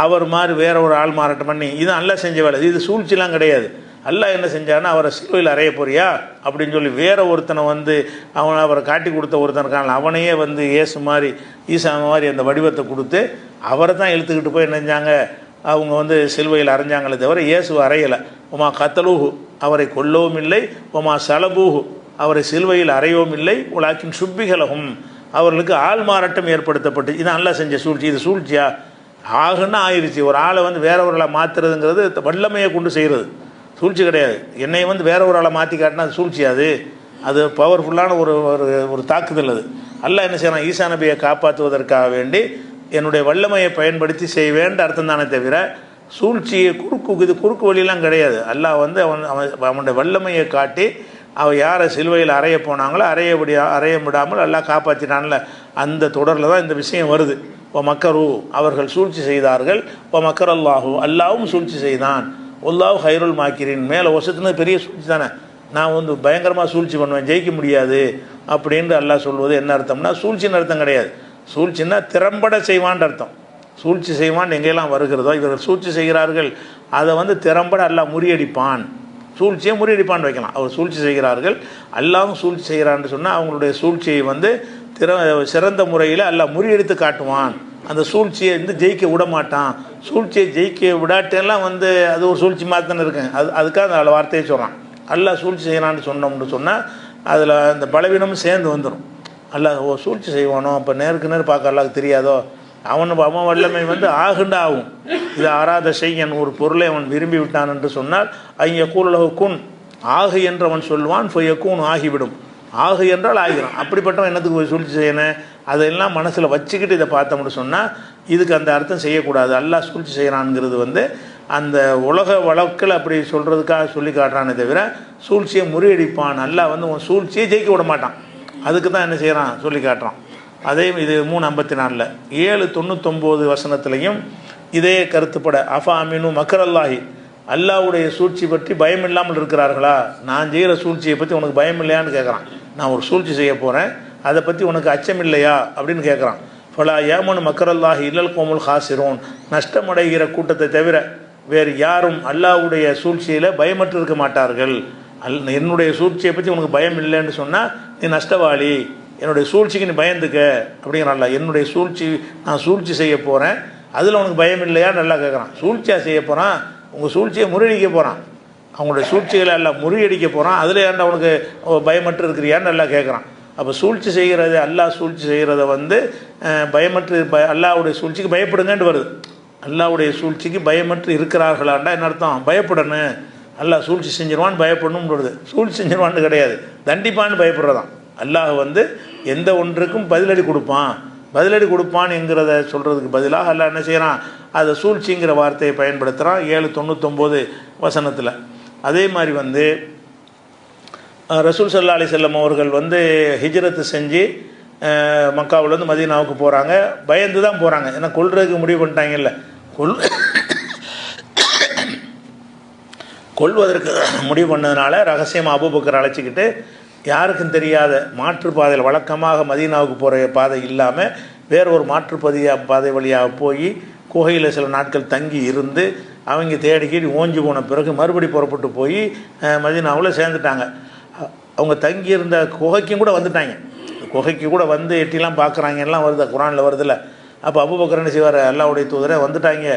அவர் மாதிரி வேற ஒரு ஆள் மாறாட்டம் பண்ணி இது அல்லாஹ் செஞ்ச வேலை, இது சூழ்ச்சிலாம் கிடையாது. அல்லாஹ் என்ன செஞ்சான்னா அவரை சிலுவையில் அறைய போறியா அப்படின்னு சொல்லி வேற ஒருத்தனை வந்து அவரை காட்டி கொடுத்த ஒருத்தனுக்கான அவனையே வந்து இயேசு மாதிரி ஈசா மாதிரி அந்த வடிவத்தை கொடுத்து அவரை தான் இழுத்துக்கிட்டு போய் நினைஞ்சாங்க. அவங்க வந்து சிலுவையில் அரைஞ்சாங்களே தவிர இயேசுவை அறையலை. ஒமா கத்தலூஹு, அவரை கொல்லவும் இல்லை, ஒமா சலபூஹு, அவரை சிலுவையில் அறையவும் இல்லை, உலாக்கின் சுப்பிகலகும், அவர்களுக்கு ஆள் மாறாட்டம் ஏற்படுத்தப்பட்டு. இது அல்லாஹ் செஞ்ச சூழ்ச்சி. இது சூழ்ச்சியா? ஆகுன்னா ஆயிடுச்சு. ஒரு ஆளை வந்து வேறவர்களை மாற்றுறதுங்கிறது வல்லமையை கொண்டு செய்கிறது, சூழ்ச்சி கிடையாது. என்னை வந்து வேற ஒரு ஆளை மாற்றி காட்டினா அது சூழ்ச்சி. அது பவர்ஃபுல்லான ஒரு தாக்குதல். அது அல்லாஹ் என்ன செய்யறான், ஈசா நபியை காப்பாற்றுவதற்காக வேண்டி என்னுடைய வல்லமையை பயன்படுத்தி செய்வேன்ற அர்த்தம் தானே தவிர சூழ்ச்சியை குறுக்கு வழியெல்லாம் கிடையாது. அல்லாஹ் வந்து அவனுடைய வல்லமையை காட்டி அவன் யாரை சிலுவையில் அறைய போனாங்களோ அறைய விடாமல் அல்லாஹ் காப்பாற்றினான்ல, அந்த தொடரில் தான் இந்த விஷயம் வருது. ஓ மக்கரு, அவர்கள் சூழ்ச்சி செய்தார்கள், ஓ மக்கர் அல்லாஹூ, அல்லாவும் சூழ்ச்சி செய்தான், ஒல்லாஹு ஹைருல் மாக்கிரின், மேலே வசத்துனது பெரிய சூழ்ச்சி தானே, நான் வந்து பயங்கரமாக சூழ்ச்சி பண்ணுவேன், ஜெயிக்க முடியாது அப்படின்ட்டு அல்லாஹ் சொல்வது என்ன அர்த்தம்னா சூழ்ச்சின்னு அர்த்தம் கிடையாது. சூழ்ச்சின்னா திறம்பட செய்வான்ற அர்த்தம். சூழ்ச்சி செய்வான் எங்கெல்லாம் வருகிறதோ இவர்கள் சூழ்ச்சி செய்கிறார்கள், அதை வந்து திறம்பட அல்லாஹ் முறியடிப்பான், சூழ்ச்சியை முறியடிப்பான்னு வைக்கலாம். அவர் சூழ்ச்சி செய்கிறார்கள், அல்லாவும் சூழ்ச்சி செய்கிறான்னு சொன்னால் அவங்களுடைய சூழ்ச்சியை வந்து சிறந்த முறையில் அல்லாஹ் முறியடித்து காட்டுவான். அந்த சூழ்ச்சியை வந்து ஜெயிக்க விட மாட்டான். சூழ்ச்சியை ஜெயிக்க விடாட்டெல்லாம் வந்து அது ஒரு சூழ்ச்சி மாதிரி தானே இருக்கேன். அதுக்காக அந்த வார்த்தையை சொல்கிறான். அல்லாஹ் சூழ்ச்சி செய்யலான்னு சொன்னோம்னு சொன்னால் அதில் அந்த பலவீனமும் சேர்ந்து வந்துடும். அல்லாஹ் சூழ்ச்சி செய்வானோ, அப்போ நேருக்கு நேர் பார்க்க அல்லாஹ்க்கு தெரியாதோ, அவன் வல்லமை வந்து ஆகுண்டா ஆகும். இது ஆராத செய்யன், ஒரு பொருளை அவன் விரும்பி விட்டான் என்று சொன்னால் ஐய கூலகு குன், ஆகு என்று அவன் சொல்லுவான், ஃபயக்கூன் ஆகிவிடும், ஆகு என்றால் ஆகிறான். அப்படிப்பட்டவன் என்னத்துக்கு சூழ்ச்சி செய்யணும்? அதெல்லாம் மனசில் வச்சுக்கிட்டு இதை பார்த்தோம்னு சொன்னால் இதுக்கு அந்த அர்த்தம் செய்யக்கூடாது. அல்லாஹ் சூழ்ச்சி செய்கிறான்ங்கிறது வந்து அந்த உலக வழக்கில் அப்படி சொல்கிறதுக்காக சொல்லி காட்டுறானே தவிர சூழ்ச்சியை முறியடிப்பான். அல்லாஹ் வந்து உன் சூழ்ச்சியை ஜெயிக்க விட மாட்டான். அதுக்கு தான் என்ன செய்கிறான் சொல்லி காட்டுறான். அதே இது 3:54 7:99 வசனத்திலையும் இதே கருத்துப்பட அஃபா அமீனு மக்கரல்லாஹி, அல்லாஹ்வுடைய சூழ்ச்சி பற்றி பயம் இல்லாமல் இருக்கிறார்களா? நான் செய்கிற சூழ்ச்சியை பற்றி உனக்கு பயம் இல்லையான்னு கேட்குறான். நான் ஒரு சூழ்ச்சி செய்ய போகிறேன், அதை பற்றி உனக்கு அச்சம் இல்லையா அப்படின்னு கேட்குறான். ஃபலா யாமனு மக்கரல்லாஹி இல்லல் கோமுல் ஹாசிரோன், நஷ்டமடைகிற கூட்டத்தை தவிர வேறு யாரும் அல்லாஹ்வுடைய சூழ்ச்சியில் பயமற்று இருக்க மாட்டார்கள். என்னுடைய சூழ்ச்சியை பற்றி உனக்கு பயம் இல்லைன்னு சொன்னால் நீ நஷ்டவாளி, என்னுடைய சூழ்ச்சிக்கு நீ பயந்துக்க அப்படிங்கிறான்ல. என்னுடைய சூழ்ச்சி, நான் சூழ்ச்சி செய்ய போகிறேன், அதில் உனக்கு பயம் இல்லையா நல்லா கேட்குறான். சூழ்ச்சியாக செய்ய போகிறான், உங்கள் சூழ்ச்சியை முறியடிக்க போகிறான், அவங்களுடைய சூழ்ச்சிகளை எல்லாம் முறியடிக்க போகிறான், அதில் ஏன்டா உனக்கு பயமற்று இருக்கிறியான்னு நல்லா கேட்குறான். அப்போ சூழ்ச்சி செய்கிறது, அல்லாஹ் சூழ்ச்சி செய்கிறத வந்து பயமற்று அல்லாஹ்வுடைய சூழ்ச்சிக்கு பயப்படுங்கன்னு வருது. அல்லாஹ்வுடைய சூழ்ச்சிக்கு பயமற்று இருக்கிறார்களாண்டா என்ன அர்த்தம்? பயப்படணும், அல்லாஹ் சூழ்ச்சி செஞ்சிருவான்னு பயப்படணும்னு வருது. சூழ்ச்சி செஞ்சிருவான்னு கிடையாது, தண்டிப்பான்னு பயப்படுறதான். அல்லாஹ் வந்து எந்த ஒன்றுக்கும் பதிலடி கொடுப்பான், பதிலடி கொடுப்பான்ங்கிறத சொல்கிறதுக்கு பதிலாக அல்லாஹ் என்ன செய்கிறான்? அதை சூழ்ச்சிங்கிற வார்த்தையை பயன்படுத்துகிறான் 7:99 வசனத்தில். அதே மாதிரி வந்து ரசூல் ஸல்லல்லாஹு அலைஹி வஸல்லம் அவர்கள் வந்து ஹிஜ்ரத்து செஞ்சு மக்காவிலேருந்து மதீனாவுக்கு போகிறாங்க. பயந்து தான் போகிறாங்க, ஏன்னா கொல்றதுக்கு முடிவு பண்ணிட்டாங்கல்ல. கொல்வதற்கு முடிவு பண்ணதுனால ரகசியமாக அபூபக்கர் அழைச்சிக்கிட்டு யாருக்கும் தெரியாத மாற்றுப்பாதையில், வழக்கமாக மதீனாவுக்கு போகிற பாதை இல்லாமல் வேறு ஒரு பாதை வழியாக போய் குகையில் சில நாட்கள் தங்கி இருந்து அவங்க தேடிக்கிட்டு ஓஞ்சி போன பிறகு மறுபடி புறப்பட்டு போய் மதீனாவில் சேர்ந்துட்டாங்க. அவங்க தங்கியிருந்த குகைக்கும் கூட வந்துட்டாங்க. குகைக்கு கூட வந்து எட்டிலாம் பார்க்குறாங்க, எல்லாம் வருது, குரானில் வருதில்ல. அப்போ அபூபக்கர் என்ன செய்வார்? அல்லாஹ்வுடைய தூதரை வந்துட்டாங்க,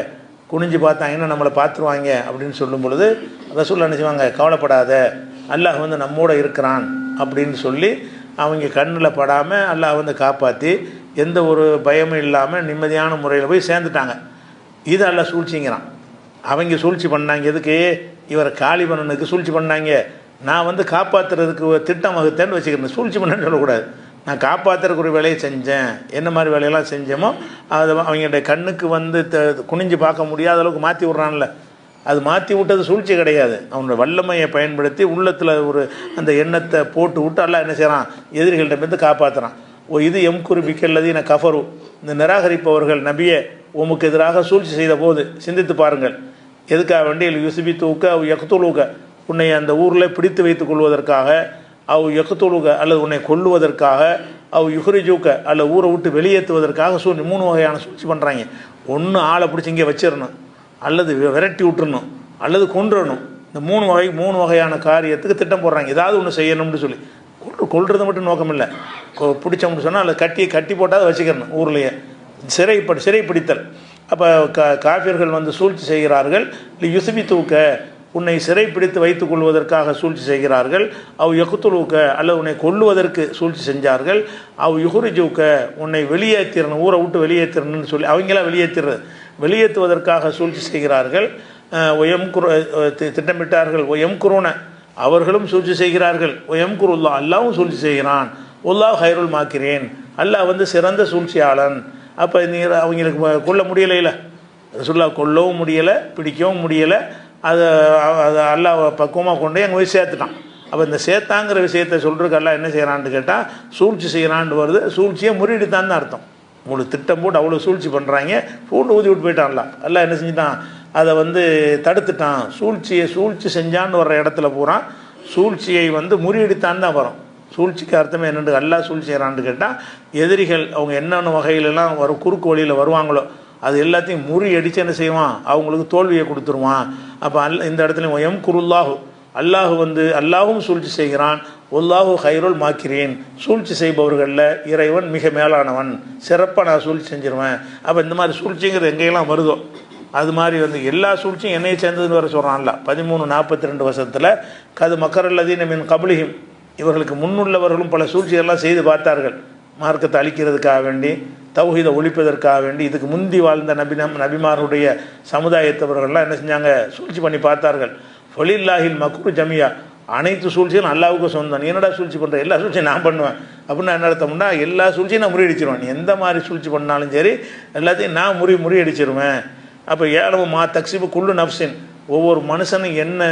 குனிஞ்சு பார்த்தாங்கன்னா நம்மளை பார்த்துருவாங்க அப்படின்னு சொல்லும் பொழுது ரசூல் என்ன செய்வாங்க? கவலைப்படாத, அல்லாஹ் வந்து நம்மோட இருக்கிறான் அப்படின்னு சொல்லி அவங்க கண்ணில் படாமல் அல்லாஹ் வந்து காப்பாற்றி எந்த ஒரு பயமும் இல்லாமல் நிம்மதியான முறையில் போய் சேர்ந்துட்டாங்க. இது அல்லாஹ் சூழ்ச்சிங்கிறான். அவங்க சூழ்ச்சி பண்ணாங்க, எதுக்கு? இவரை காலி பண்ணனுக்கு சூழ்ச்சி பண்ணாங்க. நான் வந்து காப்பாற்றுறதுக்கு திட்டம் வகுத்தேன்னு வச்சுக்கிறேன், சூழ்ச்சி பண்ணேன்னு சொல்லக்கூடாது. நான் காப்பாற்றுறதுக்கு ஒரு வேலையை செஞ்சேன், என்ன மாதிரி வேலையெல்லாம் செஞ்சோமோ அதை அவங்களுடைய கண்ணுக்கு வந்து குனிஞ்சு பார்க்க முடியாத அளவுக்கு மாற்றி விட்றான்ல, அது மாற்றி விட்டது சூழ்ச்சி கிடையாது. அவனோட வல்லமையை பயன்படுத்தி உள்ளத்தில் ஒரு அந்த எண்ணத்தை போட்டு விட்டு எல்லாம் என்ன செய்கிறான்? எதிரிகளிடமிருந்து காப்பாற்றுறான். இது எம்குரு பிக்கல்லதீன கஃபரு, இந்த நிராகரிப்பவர்கள் நபியை உமக்கு எதிராக சூழ்ச்சி செய்த போது சிந்தித்து பாருங்கள். எதுக்காக வேண்டி யுசுபி தூக்க அவ் யக்துலூக, உன்னை அந்த ஊரில் பிடித்து வைத்துக் கொள்வதற்காக, அவ் யக்துலூக அல்லது உன்னை கொல்லுவதற்காக, அவ் யுஹ்ரிஜூக்க அல்லது ஊரை விட்டு வெளியேற்றுவதற்காக 3 வகையான சூழ்ச்சி பண்ணுறாங்க. ஒன்று ஆளை பிடிச்சி இங்கே வச்சிடணும், அல்லது விரட்டி விட்டுறணும், அல்லது கொன்றணும். இந்த 3 வகையான காரியத்துக்கு திட்டம் போடுறாங்க. ஏதாவது ஒன்று செய்யணும்னு சொல்லி. கொல்றது மட்டும் நோக்கம் இல்லை, பிடிச்சோம்னு சொன்னால் அல்லது கட்டி போட்டால் வச்சுக்கிறணும் ஊர்லேயே. சிறைப்பிடித்தல். அப்போ காஃபிர்கள் வந்து சூழ்ச்சி செய்கிறார்கள். யுசுபி தூக்க, உன்னை சிறைப்பிடித்து வைத்துக் கொள்வதற்காக சூழ்ச்சி செய்கிறார்கள். அவ் யகுத்துலூக்க அல்லது உன்னை கொல்லுவதற்கு சூழ்ச்சி செஞ்சார்கள். அவ் யுஹ்ரிஜூக்க, உன்னை வெளியேற்றிடணும், ஊரை விட்டு வெளியேற்றிடணும்னு சொல்லி அவங்களாம் வெளியேற்றுவதற்காக சூழ்ச்சி செய்கிறார்கள். திட்டமிட்டார்கள். எம்குருன, அவர்களும் சூழ்ச்சி செய்கிறார்கள். எம்குருல்லா, அல்லாவும் சூழ்ச்சி செய்கிறான். உல்லாஹ் ஹைருல் மாக்கிறேன், அல்லாஹ் வந்து சிறந்த சூழ்ச்சியாளன். அப்போ நீ அவங்களுக்கு கொல்ல முடியலையில, ரசூலுல்லாஹ் கொல்லவும் முடியலை, பிடிக்கவும் முடியலை. அதை அல்லாஹ் பக்குவமாக கொண்டு அங்கே போய் சேர்த்துட்டான். அப்போ இந்த சேர்த்தாங்கிற விஷயத்தை சொல்கிறதுக்கு அல்லாஹ் என்ன செய்கிறான்னு கேட்டால் சூழ்ச்சி செய்கிறான்னு வருது. சூழ்ச்சியை முறியடித்தான்னு அர்த்தம். உங்களுக்கு திட்டம் போட்டு அவ்வளோ சூழ்ச்சி பண்ணுறாங்க, பூண்டு ஊதி விட்டு போயிட்டான்ல. அல்லாஹ் என்ன செஞ்சுட்டான்? அதை வந்து தடுத்துட்டான். சூழ்ச்சி செஞ்சான்னு வர்ற இடத்துல பூரா சூழ்ச்சியை வந்து முறியடித்தான்னு தான் வரும். சூழ்ச்சிக்கு அர்த்தமே என்னென்று அல்லாஹ் சூழ்ச்சி செய்கிறான்னு கேட்டால் எதிரிகள் அவங்க என்னென்ன வகையிலலாம் குறுக்கு வழியில் வருவாங்களோ அது எல்லாத்தையும் முறியடித்து என்ன செய்வான்? அவங்களுக்கு தோல்வியை கொடுத்துருவான். அப்போ இந்த இடத்துல எம்குருல்லாஹு, அல்லாஹ் வந்து அல்லாஹும் சூழ்ச்சி செய்கிறான். ஒல்லாஹு ஹைருல் மாக்கிறேன், சூழ்ச்சி செய்பவர்களில் இறைவன் மிக மேலானவன், சிறப்பாக நான் சூழ்ச்சி செஞ்சிருவேன். அப்போ இந்த மாதிரி சூழ்ச்சிங்கிறது எங்கெல்லாம் வருதோ அது மாதிரி வந்து எல்லா சூழ்ச்சியும் என்னையை சேர்ந்ததுன்னு வர சொல்கிறான்ல. 13:42 வருஷத்தில் கது மக்கரல்லதீன மின் கபலிஹிம், இவர்களுக்கு முன்னுள்ளவர்களும் பல சூழ்ச்சிகள்லாம் செய்து பார்த்தார்கள். மார்க்கத்தை அழிக்கிறதுக்காக வேண்டி, தௌஹீதை ஒழிப்பதற்காக வேண்டி. இதுக்கு முந்தி வாழ்ந்த நபிமாருடைய சமுதாயத்தவர்கள்லாம் என்ன செஞ்சாங்க? சூழ்ச்சி பண்ணி பார்த்தார்கள். ஃபலில்லாஹில் மக்ரு ஜமியா, அனைத்து சூழ்ச்சியும் அல்லாஹ்வுக்கு சொந்தம். நீ என்னடா சூழ்ச்சி பண்ணுற? எல்லா சூழ்ச்சியும் நான் பண்ணுவேன் அப்படின்னா என்ன அர்த்தம்னா எல்லா சூழ்ச்சியும் நான் முறியடிச்சிருவேன். நீ எந்த மாதிரி சூழ்ச்சி பண்ணாலும் சரி எல்லாத்தையும் நான் முறியடிச்சிருவேன். அப்போ ஏழவும் மா தக்சிபு குள்ளு நப்சின், ஒவ்வொரு மனுஷனும் என்ன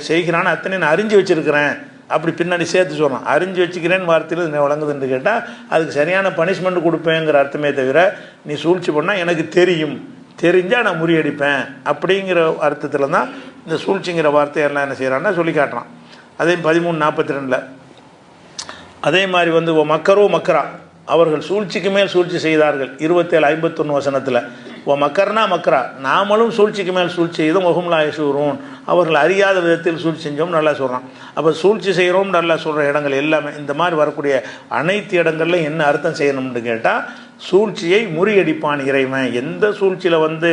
செய்கிறான்னு அத்தனை நான் அறிஞ்சு வச்சிருக்கிறேன் அப்படி பின்னாடி சேர்த்து சொல்கிறான். அறிஞ்சு வச்சுக்கிறேன்னு வார்த்தையில் என்ன வழங்குதுன்னு கேட்டால் அதுக்கு சரியான பனிஷ்மெண்ட் கொடுப்பேங்கிற அர்த்தமே தவிர நீ சூழ்ச்சி பண்ணால் எனக்கு தெரியும், தெரிஞ்சால் நான் முறியடிப்பேன் அப்படிங்கிற அர்த்தத்தில் தான் இந்த சூழ்ச்சிங்கிற வார்த்தையெல்லாம் என்ன செய்கிறான்னா சொல்லி காட்டுறான். அதே 13:42 அதே மாதிரி வந்து மக்கரோ மக்கரா அவர்கள் சூழ்ச்சிக்கு மேல் சூழ்ச்சி செய்தார்கள். 27:51 வசனத்தில் மக்கர்னா மக்கரா நாமளும் சூழ்ச்சிக்கு மேல் சூழ்ச்சி செய்தோம் ஒஹும்லா யஷூரூன் அவர்கள் அறியாத விதத்தில் சூழ்ச்சி செஞ்சோம் நல்லா சொல்கிறான். அப்போ சூழ்ச்சி செய்கிறோம் நல்லா சொல்கிற இடங்கள் எல்லாமே இந்த மாதிரி வரக்கூடிய அனைத்து இடங்கள்லையும் என்ன அர்த்தம் செய்யணும்னு கேட்டால் சூழ்ச்சியை முறியடிப்பான் இறைவன். எந்த சூழ்ச்சியில் வந்து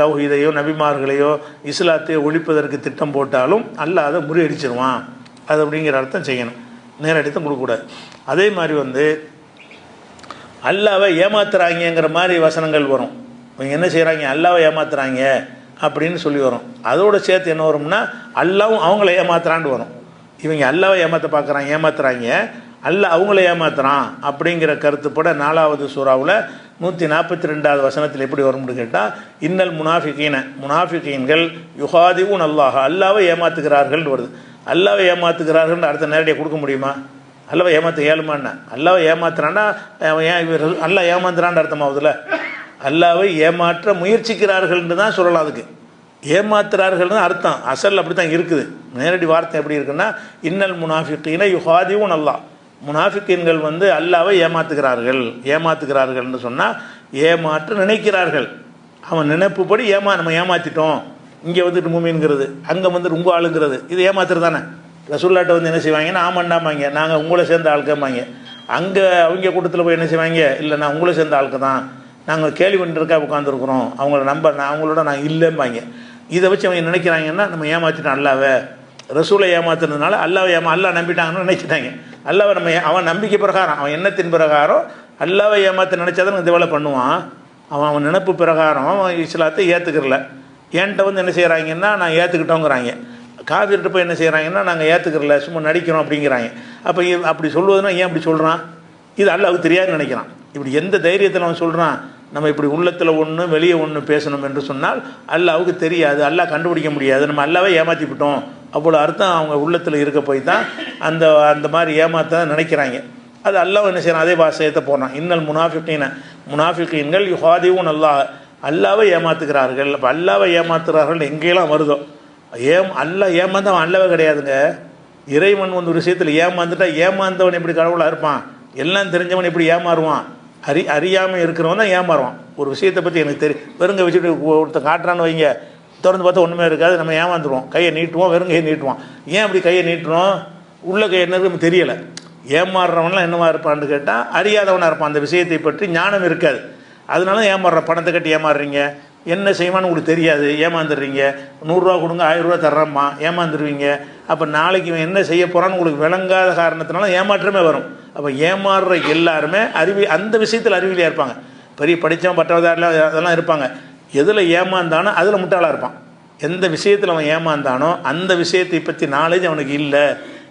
தௌஹீதையோ நபிமார்களையோ இஸ்லாத்தையோ ஒழிப்பதற்கு திட்டம் போட்டாலும் அல்லாஹ் அதை முறியடிச்சிருவான். அது அப்படிங்கிற அர்த்தம் செய்யணும், நேரடித்தம் கொடுக்கக்கூடாது. அதே மாதிரி வந்து அல்லாவை ஏமாத்துறாங்கிற மாதிரி வசனங்கள் வரும். இவங்க என்ன செய்கிறாங்க, அல்லாவை ஏமாத்துறாங்க அப்படின்னு சொல்லி வரும். அதோடு சேர்த்து என்ன வரும்னா அல்லாவும் அவங்கள ஏமாத்துறான்னு வரும். இவங்க அல்லாவை ஏமாற்ற பார்க்குறாங்க, ஏமாத்துறாங்க, அல்ல அவங்கள ஏமாத்துறான் அப்படிங்கிற கருத்துப்பட 4வது சூறாவில் 142வது வசனத்தில் எப்படி வரும்னு கேட்டால் இன்னல் முனாஃபிகீன்கள் யுகாதிவும் அல்லாவை ஏமாத்துகிறார்கள் வருது. அல்லாவை ஏமாத்துகிறார்கள் அர்த்தம் நேரடியாக கொடுக்க முடியுமா? அல்லாவை ஏமாற்ற ஏழுமான்னா அல்லாவை ஏமாத்துறான்னா அவன் அல்லா ஏமாத்துறான்னு அர்த்தமாகுதுல்ல. அல்லாவை ஏமாற்ற முயற்சிக்கிறார்கள்னு தான் சொல்லலாம். அதுக்கு ஏமாத்துறார்கள்னு அர்த்தம் அசல் அப்படி தான் இருக்குது. நேரடி வார்த்தை எப்படி இருக்குன்னா இன்னல் முனாஃபிகீன யுகாதிவும் முனாஃபிகீன்கள் வந்து அல்லாவை ஏமாத்துகிறார்கள்னு சொன்னால் ஏமாற்ற நினைக்கிறார்கள். அவன் நினைப்புப்படி நம்ம ஏமாற்றிட்டோம். இங்கே வந்துட்டு மூமின்கிறது, அங்கே வந்து ரொம்ப ஆளுங்கிறது, இது ஏமாத்துறது தானே. ரசூல்லாட்ட வந்து என்ன செய்வாங்கன்னா ஆமாண்டாமாங்க நாங்கள் உங்களை சேர்ந்த ஆளுக்கம்பாங்க. அங்கே அவங்க கூட்டத்தில் போய் என்ன செய்வாங்க, இல்லை நான் உங்களை சேர்ந்த ஆளுக்கு தான், நாங்கள் கேள்வி பண்ணிருக்கா உட்காந்துருக்குறோம், அவங்களோட நான் இல்லைம்பாங்க. இதை வச்சு அவங்க நினைக்கிறாங்கன்னா நம்ம ஏமாற்றிட்டோம் அல்லாவை. ரசூலை ஏமாத்துறதுனால அல்லா நம்பிட்டாங்கன்னு நினைச்சிட்டாங்க. அல்லாவை அவன் நம்பிக்கை பிரகாரம் அவன் எண்ணத்தின் பிரகாரம் அல்லாவை ஏமாற்ற நினைச்சாதான் இந்த வேலை பண்ணுவான். அவன் நினைப்பு பிரகாரம் அவன் இஸ்லாத்தை ஏற்றுக்கிறல. என்கிட்ட வந்து என்ன செய்கிறாங்கன்னா நான் ஏற்றுக்கிட்டோங்கிறாங்க. காவிரிட்டு போய் என்ன செய்கிறாங்கன்னா நாங்கள் ஏற்றுக்கிறல சும்மா நடிக்கிறோம் அப்படிங்கிறாங்க. அப்போ அப்படி சொல்வதுன்னா ஏன் அப்படி சொல்கிறான்? இது அல்லாவுக்கு தெரியாதுன்னு நினைக்கிறான். இப்படி எந்த தைரியத்தில் அவன் சொல்கிறான்? நம்ம இப்படி உள்ளத்தில் ஒன்று வெளியே ஒன்று பேசணும் என்று சொன்னால் அல்லாவுக்கு தெரியாது, அல்லாஹ் கண்டுபிடிக்க முடியாது, நம்ம அல்லாவே ஏமாற்றிவிட்டோம் அவ்வளோ அர்த்தம் அவங்க உள்ளத்தில் இருக்க போய் தான் அந்த மாதிரி ஏமாற்ற நினைக்கிறாங்க. அது அல்லாஹ் என்ன செய்யறான், அதே வாசகத்தை போடுறான். இன்னல் முனாஃபிகீன்கள் யுகாதிவும் அல்லாவை ஏமாத்துகிறார்கள். அப்போ அல்லாவை ஏமாத்துகிறார்கள் எங்கேயெல்லாம் வருதோ அல்லாஹ் ஏமாந்தவன் அல்லாவே கிடையாதுங்க. இறைவன் வந்து ஒரு விஷயத்தில் ஏமாந்துட்டா ஏமாந்தவன் எப்படி கடவுளாக இருப்பான்? எல்லாம் தெரிஞ்சவன் எப்படி ஏமாறுவான்? அறியாமல் இருக்கிறவன் தான் ஏமாறுவான். ஒரு விஷயத்தை பற்றி எனக்கு தெரியும், வெறுங்க வச்சுட்டு ஒருத்தர் காட்டுறான்னு வைங்க, திறந்து பார்த்தா ஒன்றுமே இருக்காது, நம்ம ஏமாந்துருவோம், கையை நீட்டுவோம், வெறும் கையை நீட்டுவோம். ஏன் அப்படி கையை நீட்டுறோம்? உள்ள கை என்ன நமக்கு தெரியலை. ஏமாறுறவன்லாம் என்னவா இருப்பான்னு கேட்டால் அறியாதவனாக இருப்பான், அந்த விஷயத்தை பற்றி ஞானம் இருக்காது. அதனால ஏமாறுற, பணத்தை கட்டி ஏமாறுறீங்க, என்ன செய்வான்னு உங்களுக்கு தெரியாது, ஏமாந்துடுறீங்க. 100 ரூபா கொடுங்க 1000 ரூபா தர்றம்மா, ஏமாந்துருவீங்க. அப்போ நாளைக்கு இவன் என்ன செய்ய போகிறான்னு உங்களுக்கு விளங்காத காரணத்தினால ஏமாற்றமே வரும். அப்போ ஏமாறுற எல்லாருமே அந்த விஷயத்தில் அறிவிலியாக இருப்பாங்க. பெரிய படித்தவன் பட்டவதாரில் அதெல்லாம் இருப்பாங்க. எதில் ஏமாந்தானோ அதில் முட்டாளாக இருப்பான். எந்த விஷயத்தில் அவன் ஏமாந்தானோ அந்த விஷயத்தை பற்றி நாலேஜ் அவனுக்கு இல்லை.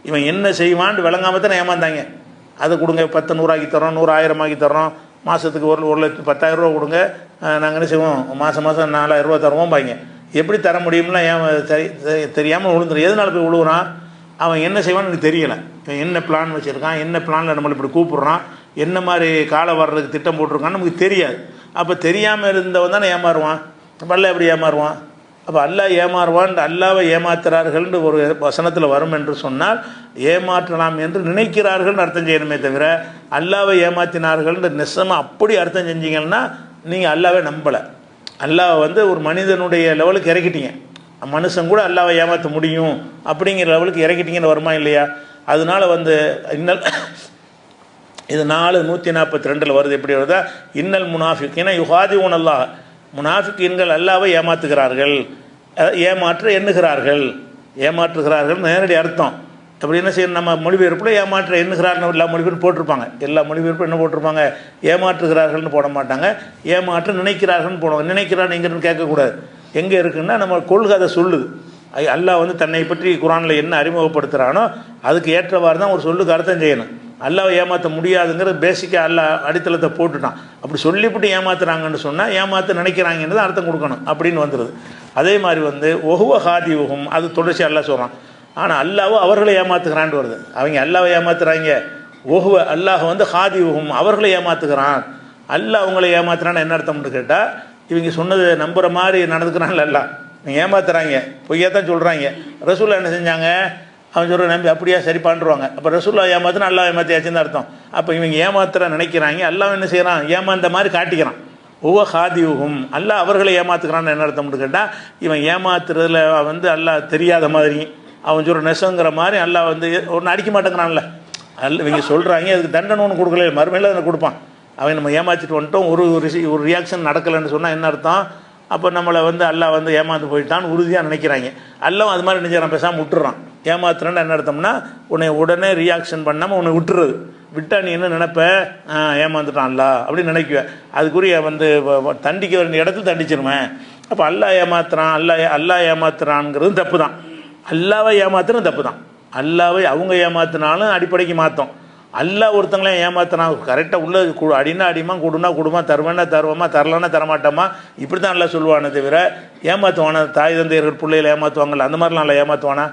இவன் என்ன செய்வான்னு விளங்காமல் தானே ஏமாந்தாங்க. அதை கொடுங்க 10 100 ஆக்கி தர்றோம், 100 1000 ஆக்கி தர்றோம், மாதத்துக்கு 1,10,000 ரூபா கொடுங்க, நாங்கள் என்ன செய்வோம் மாதம் 4,000 ரூபா தருவோம் பாங்க. எப்படி தர முடியும்னா தெரியாமல் விழுந்துடும். எதனால போய் விழுவுறான்? அவன் என்ன செய்வான்னு எனக்கு தெரியலை. இவன் என்ன பிளான் வச்சுருக்கான், என்ன பிளானில் நம்மளை இப்படி கூப்பிட்றான், என்ன மாதிரி காலை வர்றதுக்கு திட்டம் போட்டிருக்கான்னு நமக்கு தெரியாது. அப்போ தெரியாமல் இருந்தவன் தானே ஏமாறுவான். அப்போ அல்லா எப்படி ஏமாறுவான்? அப்போ அல்லாஹ் ஏமாறுவான், அல்லாவை ஏமாத்துறார்கள்னு ஒரு வசனத்தில் வரும் என்று சொன்னால் ஏமாற்றலாம் என்று நினைக்கிறார்கள்னு அர்த்தம் செய்யணுமே தவிர அல்லாவை ஏமாற்றினார்கள்ன்ற நெசமாக அப்படி அர்த்தம் செஞ்சீங்கன்னா நீங்கள் அல்லாவே நம்பலை. அல்லாவை வந்து ஒரு மனிதனுடைய லெவலுக்கு இறக்கிட்டீங்க. மனுஷன் கூட அல்லாவை ஏமாற்ற முடியும் அப்படிங்கிற லெவலுக்கு இறக்கிட்டீங்கன்னு வருமா இல்லையா? அதனால வந்து இன்னல் இது 4:142 வருது. எப்படி வருதா? இன்னல் முனாஃபிகீன யுகாதிவுன் அல்லாஹ், முனாஃபிகீன்கள் அல்லாவை ஏமாற்றுகிறார்கள், ஏமாற்றுகிறார்கள் நேரடி அர்த்தம். அப்படி என்ன செய்யணும், நம்ம மொழிபெயர்ப்பில் ஏமாற்ற எண்ணுகிறார்கள் எல்லா மொழிபெயர்ப்பு போட்டிருப்பாங்க. எல்லா மொழிபெயர்ப்பும் என்ன போட்டிருப்பாங்க, ஏமாற்றுகிறார்கள்னு போட மாட்டாங்க, ஏமாற்ற நினைக்கிறார்கள்னு போடுவாங்க. நினைக்கிறான்னு எங்கன்னு கேட்கக்கூடாது. எங்கே இருக்குன்னா நம்ம கொள்கை அதை சொல்லுது. அல்லாஹ் வந்து தன்னை பற்றி குரானில் என்ன அறிமுகப்படுத்துகிறானோ அதுக்கு ஏற்றவாறு தான் ஒரு சொல்லுக்கு அர்த்தம் செய்யணும். அல்லாவை ஏமாற்ற முடியாதுங்கிறது பேசிக்காக அல்லாஹ் அடித்தளத்தை போட்டுட்டான். அப்படி சொல்லிவிட்டு ஏமாத்துறாங்கன்னு சொன்னால் ஏமாற்ற நினைக்கிறாங்கன்னு அர்த்தம் கொடுக்கணும் அப்படின்னு வந்துடுது. அதே மாதிரி வந்து ஒஹுவ ஹாதிவுகும், அது தொடர்ச்சி அல்லாஹ் சொல்கிறான். ஆனால் அல்லாஹ் அவர்களை ஏமாத்துகிறான்னு வருது. அவங்க அல்லாவை ஏமாத்துறாங்க. ஓஹுவ அல்லாஹ் வந்து ஹாதிவுஹும் அவர்களை ஏமாத்துகிறான். அல்லாஹ் அவங்களை ஏமாத்துறான்னு என்ன அர்த்தம்னு கேட்டால், இவங்க சொன்னது நம்புகிற மாதிரி நடந்துக்கிறான்ல அல்லாஹ். இவங்க ஏமாத்துறாங்க, பொய்யா தான் சொல்கிறாங்க. ரசூல்லா என்ன செஞ்சாங்க, அவன் சொல்கிற நம்பி அப்படியா சரி பண்ணுறாங்க. அப்போ ரசூல்லா ஏமாத்துனா அல்லாஹ் ஏமாத்தியாச்சுன்னு அர்த்தம். அப்போ இவங்க ஏமாத்துற நினைக்கிறாங்க, அல்லாஹ் என்ன செய்கிறான், ஏமாந்த மாதிரி காட்டிக்கிறான். ஒவ்வொரு ஹாதிவுகும் அல்லாஹ் அவர்களை ஏமாத்துக்கிறான்னு என்ன அர்த்தம்னு கேட்டால், இவன் ஏமாத்துறதுல வந்து அல்லாஹ் தெரியாத மாதிரி, அவன் சொல்கிற நெசங்கிற மாதிரி அல்லாஹ் வந்து ஒன்று அடிக்க மாட்டேங்கிறான்ல. இவங்க சொல்கிறாங்க, அதுக்கு தண்டனை ஒன்று கொடுக்கல, மறுமையில் அதை கொடுப்பான். அவன் நம்ம ஏமாற்றிட்டு வந்துட்டோம், ஒரு ரியாக்ஷன் நடக்கலைன்னு சொன்னால் என்ன அர்த்தம், அப்போ நம்மளை வந்து அல்லாஹ் வந்து ஏமாந்து போயிட்டான்னு உறுதியாக நினைக்கிறாங்க. அல்லாஹ் அது மாதிரி நினைச்சான், பேசாமல் விட்டுறான். ஏமாத்துறேன்னு என்ன அர்த்தம்னா, உன்னை உடனே ரியாக்ஷன் பண்ணாமல் உன்னை விட்டுறது. விட்டால் நீ என்ன நினைப்ப, ஏமாந்துட்டான்ல அப்படின்னு நினைக்குவேன். அதுக்குரிய வந்து தண்டிக்க வேண்டிய இடத்துல தண்டிச்சிருவேன். அப்போ அல்லாஹ் ஏமாத்துறான், அல்லாஹ் ஏமாத்துறான்ங்கிறது தப்பு தான். அல்லாவை ஏமாத்துறது தப்பு தான். அல்லாவை அவங்க ஏமாத்தினாலும் அடிப்படைக்கு மாற்றோம். அல்லாஹ் ஒருத்தங்களே ஏமாத்தினா கரெக்டாக உள்ள அடினா அடிமா, கொடுனா கொடுமா, தருவேன்னா தருவோமா, தரலன்னா தரமாட்டோமா, இப்படி தான் எல்லாம் சொல்லுவானே தவிர ஏமாற்றுவானா, தாய் தந்தையர்கள் பிள்ளைகளை ஏமாற்றுவாங்கள்ல, அந்த மாதிரிலாம் எல்லாம் ஏமாற்றுவானா,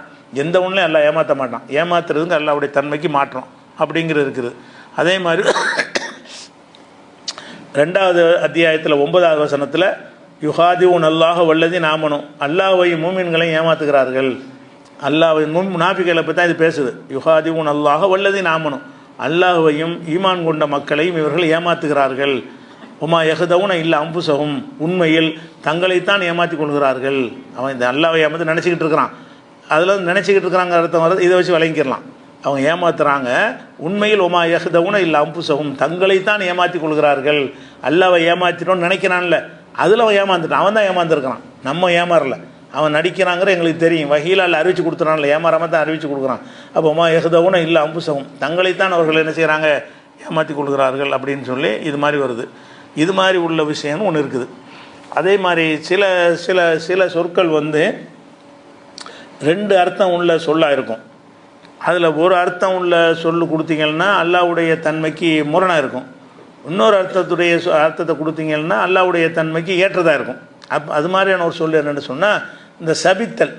எந்த ஒன்றுலையும் எல்லாம் ஏமாற்ற மாட்டான். ஏமாத்துறதுங்க அல்லாவுடைய தன்மைக்கு மாற்றம் அப்படிங்கிறது இருக்குது. அதே மாதிரி 2வது அத்தியாயத்தில் 9வது வசனத்தில் யுஹாதிவுன் அல்லாஹ் வல்லதி நாமனும் அல்லாஹ்வையும் மூமின்களையும் ஏமாத்துகிறார்கள். அல்லாஹ்வை முனாஃபிகளை பற்றி தான் இது பேசுது. யுஹாதிவுன் அல்லாஹ் வல்லதி நாமனும் அல்லாஹ்வையும் ஈமான் கொண்ட மக்களையும் இவர்கள் ஏமாத்துகிறார்கள். உமா யஹ்தவுன இல்ல அம்புசகும் உண்மையில் தங்களைத்தான் ஏமாற்றி கொள்கிறார்கள். அவன் இந்த அல்லாஹ்வை ஏமாற்றி நினச்சிக்கிட்டு இருக்கிறான். அதில் நினச்சிக்கிட்டு இருக்கிறாங்க அர்த்தம் வருது. இதை வச்சு விளங்கிடலாம். அவங்க ஏமாத்துறாங்க, உண்மையில் உமா யஹ்தவுன இல்ல அம்புசகும் தங்களைத்தான் ஏமாற்றி கொள்கிறார்கள். அல்லாஹ்வை ஏமாற்றிட்டோன்னு நினைக்கிறான்ல, அதில் அவன் ஏமாந்துட்டான். அவன் தான் ஏமாந்துருக்கிறான், நம்ம ஏமாறல. அவன் நடிக்கிறாங்கிற எங்களுக்கு தெரியும். வஹீலால் அறிவிச்சு கொடுத்துறான்ல, ஏமாறாமல் தான் அறிவிச்சு கொடுக்குறான். அப்போ மா யஹ்தவுன இல்லை அம்புசகும் தங்களைத்தான் அவர்கள் என்ன செய்கிறாங்க, ஏமாற்றி கொள்கிறார்கள் அப்படின்னு சொல்லி இது மாதிரி வருது. இது மாதிரி உள்ள விஷயம்னு ஒன்று இருக்குது. அதே மாதிரி சில சில சில சொற்கள் வந்து 2 அர்த்தம் உள்ள சொல்லாக இருக்கும். அதில் ஒரு அர்த்தம் உள்ள சொல்லு கொடுத்தீங்கன்னா அல்லாஹ்வுடைய தன்மைக்கு முரணாக இருக்கும். இன்னொரு அர்த்தத்தை கொடுத்தீங்கன்னா அல்லாஹ்வுடைய தன்மைக்கு ஏற்றதாக இருக்கும். அது மாதிரியான ஒரு சொல் என்னென்னு சொன்னால், இந்த சபித்தல்,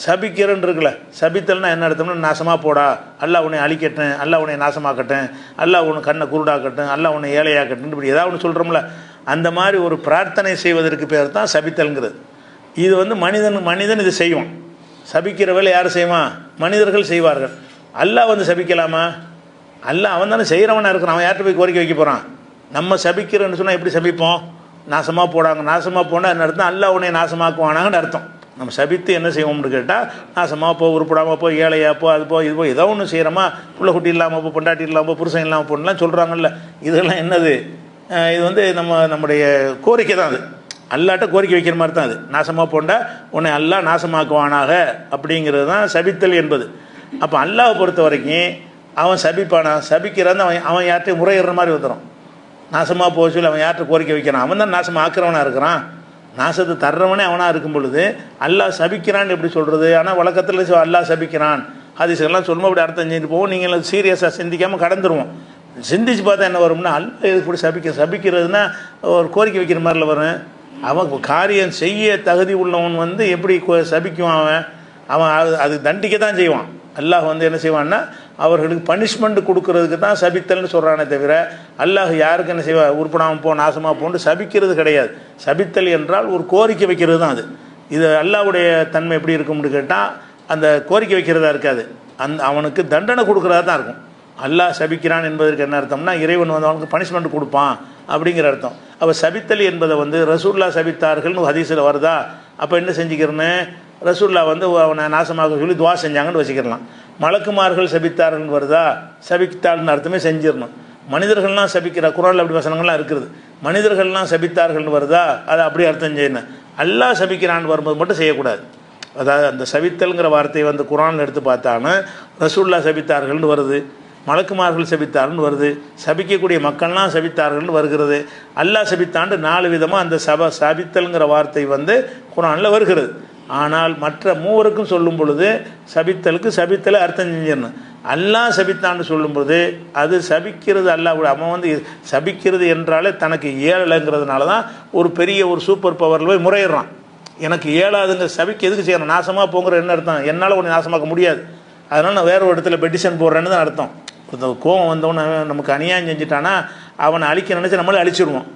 சபிக்கிறன்னு இருக்குல்ல, சபித்தல்னா என்ன அர்த்தம்னா, நாசமாக போடா, அல்லாஹ் உன்னை அழிக்கட்டும், அல்லாஹ் உன்னை நாசமாக்கட்டும், அல்லாஹ் உன்னை கண்ணை குருடாக்கட்டும், அல்லாஹ் உன்னை ஏழையாக்கட்டும், இப்படி ஏதாவது ஒன்று சொல்கிறோம்ல, அந்த மாதிரி ஒரு பிரார்த்தனை செய்வதற்கு பேர் தான் சபித்தல்ங்கிறது. இது வந்து மனிதன் இது செய்வான். சபிக்கிற வேலை யார் செய்வான், மனிதர்கள் செய்வார்கள். அல்லாஹ் வந்து சபிக்கலாமா, அல்லாஹ் அவன் தானே செய்கிறவனாக இருக்கிறான். அவன் யார்கிட்ட போய் கோரிக்கை வைக்க போகிறான். நம்ம சபிக்கிறோன்னு சொன்னால் எப்படி சபிப்போம், நாசமாக போடாங்க, நாசமாக போனால் என்ன அர்த்தம், அல்லாஹ் உன்னை நாசமாக்குவானாங்கன்னு அர்த்தம். நம்ம சபித்து என்ன செய்வோம்னு கேட்டால், நாசமாக போ, உருப்படாமல் போ, ஏழையா போ, அது போ, இது போ, ஏதோ ஒன்று செய்கிறோமா, புள்ள குட்டி இல்லாமல் போ, பொண்டாட்டி இல்லாமல் போ, புருஷன் இல்லாமல் போடலாம் சொல்கிறாங்கல்ல. இதெல்லாம் என்னது, இது வந்து நம்முடைய கோரிக்கை தான். அது அல்லாட்ட கோரிக்கை வைக்கிற மாதிரி தான். அது நாசமாக போண்டா உன்னை அல்லாஹ் நாசமாக்குவானாக அப்படிங்கிறது தான் சபித்தல் என்பது. அப்போ அல்லாஹை பொறுத்த வரைக்கும் அவன் சபிப்பானா, சபிக்கிறான்னு அவன் யார்கிட்டையும் முறையிடுற மாதிரி வந்துடும். நாசமாக போக சொல்லி அவன் யார்கிட்ட கோரிக்கை வைக்கிறான், அவன் தான் நாசமாக ஆக்கிறவனாக இருக்கிறான். நாசத்தை தர்றவனே அவனாக இருக்கும் பொழுது அல்லாஹ் சபிக்கிறான்னு எப்படி சொல்கிறது. ஆனால் வழக்கத்தில் அல்லாஹ் சபிக்கிறான் ஹதீஸ்கள்லாம் சொல்லும்போது அப்படி அர்த்தம் செஞ்சுட்டு போவோம். நீங்கள் சீரியஸாக சிந்திக்காமல் கடந்துருவோம். சிந்திச்சு பார்த்தா என்ன வரும்னா, அல்லாஹ் இப்படி சபிக்கிறதுனா ஒரு கோரிக்கை வைக்கிற மாதிரில வரும். அவன் காரியம் செய்ய தகுதி உள்ளவன் வந்து எப்படி சபிக்குவான், அவன் அது தண்டிக்க தான் செய்வான். அல்லாஹ் வந்து என்ன செய்வான்னா, அவர்களுக்கு பனிஷ்மெண்ட் கொடுக்கறதுக்கு தான் சபித்தல்னு சொல்கிறானே தவிர, அல்லாஹ் யாருக்கு என்ன செய்வா, உருப்படாமல் போ, நாசமாக போன்னு சபிக்கிறது கிடையாது. சபித்தல் என்றால் ஒரு கோரிக்கை வைக்கிறது தான் அது. இது அல்லாஹ்வுடைய தன்மை எப்படி இருக்கும்னு கேட்டால், அந்த கோரிக்கை வைக்கிறதா இருக்காது, அவனுக்கு தண்டனை கொடுக்குறதா தான் இருக்கும். அல்லாஹ் சபிக்கிறான் என்பதற்கு என்ன அர்த்தம்னா, இறைவன் வந்து அவனுக்கு பனிஷ்மெண்ட் கொடுப்பான் அப்படிங்கிற அர்த்தம். அப்போ சபித்தல் என்பதை வந்து ரசூல்லா சபித்தார்கள்னு ஹதீஸில் வருதா, அப்போ என்ன செஞ்சுக்கிறேன்னு, ரசூல்லா வந்து அவனை நாசமாக சொல்லி துவா செஞ்சாங்கன்னு வச்சுக்கிடலாம். மலக்குமார்கள் சபித்தார்கள்னு வருதா, சபித்தாள்னு அர்த்தமே செஞ்சிடணும். மனிதர்கள்லாம் சபிக்கிற குரானில் அப்படி வசனங்கள்லாம் இருக்குது. மனிதர்கள்லாம் சபித்தார்கள்னு வருதா, அதை அப்படியே அர்த்தம் செய்யணும். அல்லாஹ் சபிக்கிறான்னு வரும்போது மட்டும் செய்யக்கூடாது. அதாவது அந்த சபித்தல்ங்கிற வார்த்தையை வந்து குரானில் எடுத்து பார்த்தான்னு ரசூல்லா சபித்தார்கள்னு வருது, மலக்குமார்கள் சபித்தார்கள்னு வருது, சபிக்கக்கூடிய மக்கள்லாம் சபித்தார்கள்னு வருகிறது. அல்லாஹ் சபித்தாண்டு 4 விதமாக அந்த சபித்தல்ங்கிற வார்த்தை வந்து குரானில் வருகிறது. ஆனால் மற்ற மூவருக்கும் சொல்லும் பொழுது சபித்தலுக்கு சபித்தலை அர்த்தம் செஞ்சிடணும். அல்லாஹ் சபித்தான்னு சொல்லும்போது அது சபிக்கிறது அல்லாஹ், அவன் வந்து சபிக்கிறது என்றாலே தனக்கு ஏழலைங்கிறதுனால தான் ஒரு பெரிய ஒரு சூப்பர் பவரில் போய் முறையிடுறான். எனக்கு இயலாதுங்க சபிக்க எதுக்கு செய்யணும், நாசமாக போங்கிற என்ன அர்த்தம், என்னால் ஒன்று நாசமாக்க முடியாது, அதனால் நான் வேறு ஒரு இடத்துல பெட்டிஷன் போடுறேன்னு தான் அர்த்தம். இந்த கோவம் வந்தவொன்னே நமக்கு அநியாயம் செஞ்சுட்டானா அவனை அழிக்க நினச்சி நம்மளே அழிச்சிடுவோம்.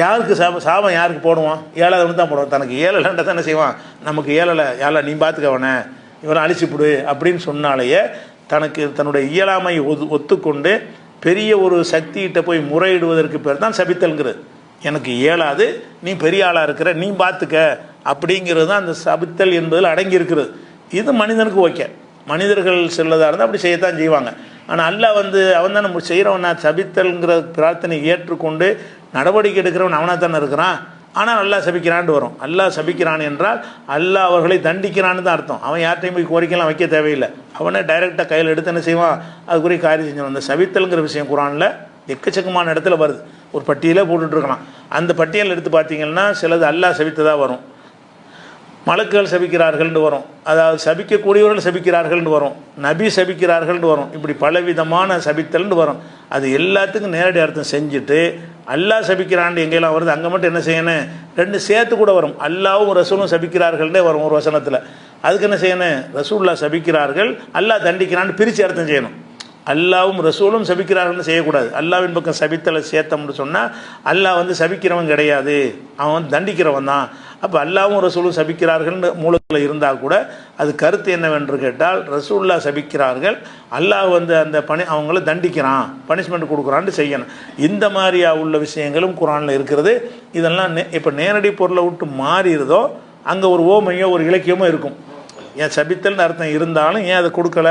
யாருக்கு சாபம் யாருக்கு போடுவான், ஏழாதவனு தான் போடுவான். தனக்கு ஏழலைன்றதை என்ன செய்வான், நமக்கு ஏழலை ஏழை நீ பார்த்துக்கவனே இவனை அழிச்சுப்பிடு அப்படின்னு சொன்னாலேயே தனக்கு தன்னுடைய இயலாமை ஒத்துக்கொண்டு பெரிய ஒரு சக்திகிட்ட போய் முறையிடுவதற்கு பேர் தான் சபித்தல்ங்கிறது. எனக்கு இயலாது, நீ பெரிய ஆளாக இருக்கிற, நீ பார்த்துக்க அப்படிங்கிறது தான் அந்த சபித்தல் என்பதில் அடங்கி இருக்கிறது. இது மனிதனுக்கு ஓகே, மனிதர்கள் செல்லதாக இருந்தால் அப்படி செய்யத்தான் செய்வாங்க. ஆனால் அல்லாஹ் அவன் தான் நம்ம செய்கிறவன், நான் சபித்தல்ங்கிற பிரார்த்தனை ஏற்றுக்கொண்டு நடவடிக்கை எடுக்கிறவன் அவனாக தானே இருக்கிறான். ஆனால் அல்லாஹ் சபிக்கிறான்னு வரும். அல்லாஹ் சபிக்கிறான் என்றால் அல்லாஹ் அவர்களை தண்டிக்கிறான்னு தான் அர்த்தம். அவன் யார்ட்டையும் போய் கோரிக்கைலாம் வைக்க தேவையில்லை, அவனே டைரெக்டாக கையில் எடுத்து என்ன செய்வான், அதுக்குரிய காரியம் செஞ்சான். அந்த சபித்தல்ங்கிற விஷயம் குரானில் எக்கச்சக்கமான இடத்துல வருது. ஒரு பட்டியலே போட்டுட்ருக்கலாம். அந்த பட்டியல் எடுத்து பார்த்தீங்கன்னா சிலது அல்லாஹ் சபித்ததாக வரும், மலக்குகள் சபிக்கிறார்கள்னு வரும், அதாவது சபிக்கக்கூடியவர்கள் சபிக்கிறார்கள்னு வரும், நபி சபிக்கிறார்கள்னு வரும். இப்படி பலவிதமான சபித்தல்னு வரும். அது எல்லாத்துக்கும் நேரடி அர்த்தம் செஞ்சுட்டு அல்லாஹ் சபிக்கிறான்னு எங்கெல்லாம் வருது அங்கே மட்டும் என்ன செய்யணும், ரெண்டு சேர்த்து கூட வரும். அல்லாவும் ரசூலும் சபிக்கிறார்கள்னே வரும் ஒரு வசனத்தில். அதுக்கு என்ன செய்யணும், ரசூல்லா சபிக்கிறார்கள் அல்லாஹ் தண்டிக்கிறான்னு பிரித்து அர்த்தம் செய்யணும். அல்லாவும் ரசூலும் சபிக்கிறார்கள்னு செய்யக்கூடாது. அல்லாவின் பக்கம் சபித்தலை சேர்த்தோம்னு சொன்னால் அல்லாஹ் சபிக்கிறவன் கிடையாது, அவன் தண்டிக்கிறவன் தான். அப்போ அல்லாவும் ரசூலும் சபிக்கிறார்கள்னு மூலத்தில் இருந்தால் கூட அது கருத்து என்னவென்று கேட்டால் ரசூல்லா சபிக்கிறார்கள், அல்லாஹ் அந்த அவங்கள தண்டிக்கிறான், பனிஷ்மெண்ட் கொடுக்குறான்னு செய்யணும். இந்த மாதிரியா உள்ள விஷயங்களும் குரானில் இருக்கிறது. இதெல்லாம் இப்போ நேரடி பொருளை விட்டு மாறிடுதோ அங்கே ஒரு ஓமையோ ஒரு இலக்கியமோ இருக்கும். ஏன் சபித்தல்னு அர்த்தம் இருந்தாலும் ஏன் அதை கொடுக்கல,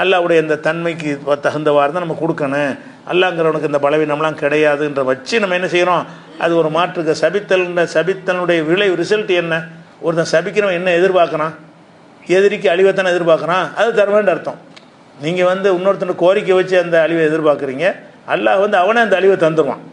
அல்லாவுடைய இந்த தன்மைக்கு தகுந்தவாறு தான் நம்ம கொடுக்கணும், அல்லாங்கிறவனுக்கு இந்த பலவீனம்லாம் கிடையாதுன்ற வச்சு நம்ம என்ன செய்கிறோம், அது ஒரு மாற்றுக்க சபித்தனுடைய ரிசல்ட் என்ன, ஒருத்தன் சபிக்கிறவன் என்ன எதிர்பார்க்குறான், எதிரிக்கு அழிவைத்தானே எதிர்பார்க்குறான், அது தருவேன்னு அர்த்தம். நீங்கள் இன்னொருத்தனை கோரிக்கை வச்சு அந்த அழிவை எதிர்பார்க்குறீங்க, அல்லாஹ் அவனே அந்த அழிவை தந்துடுவான்.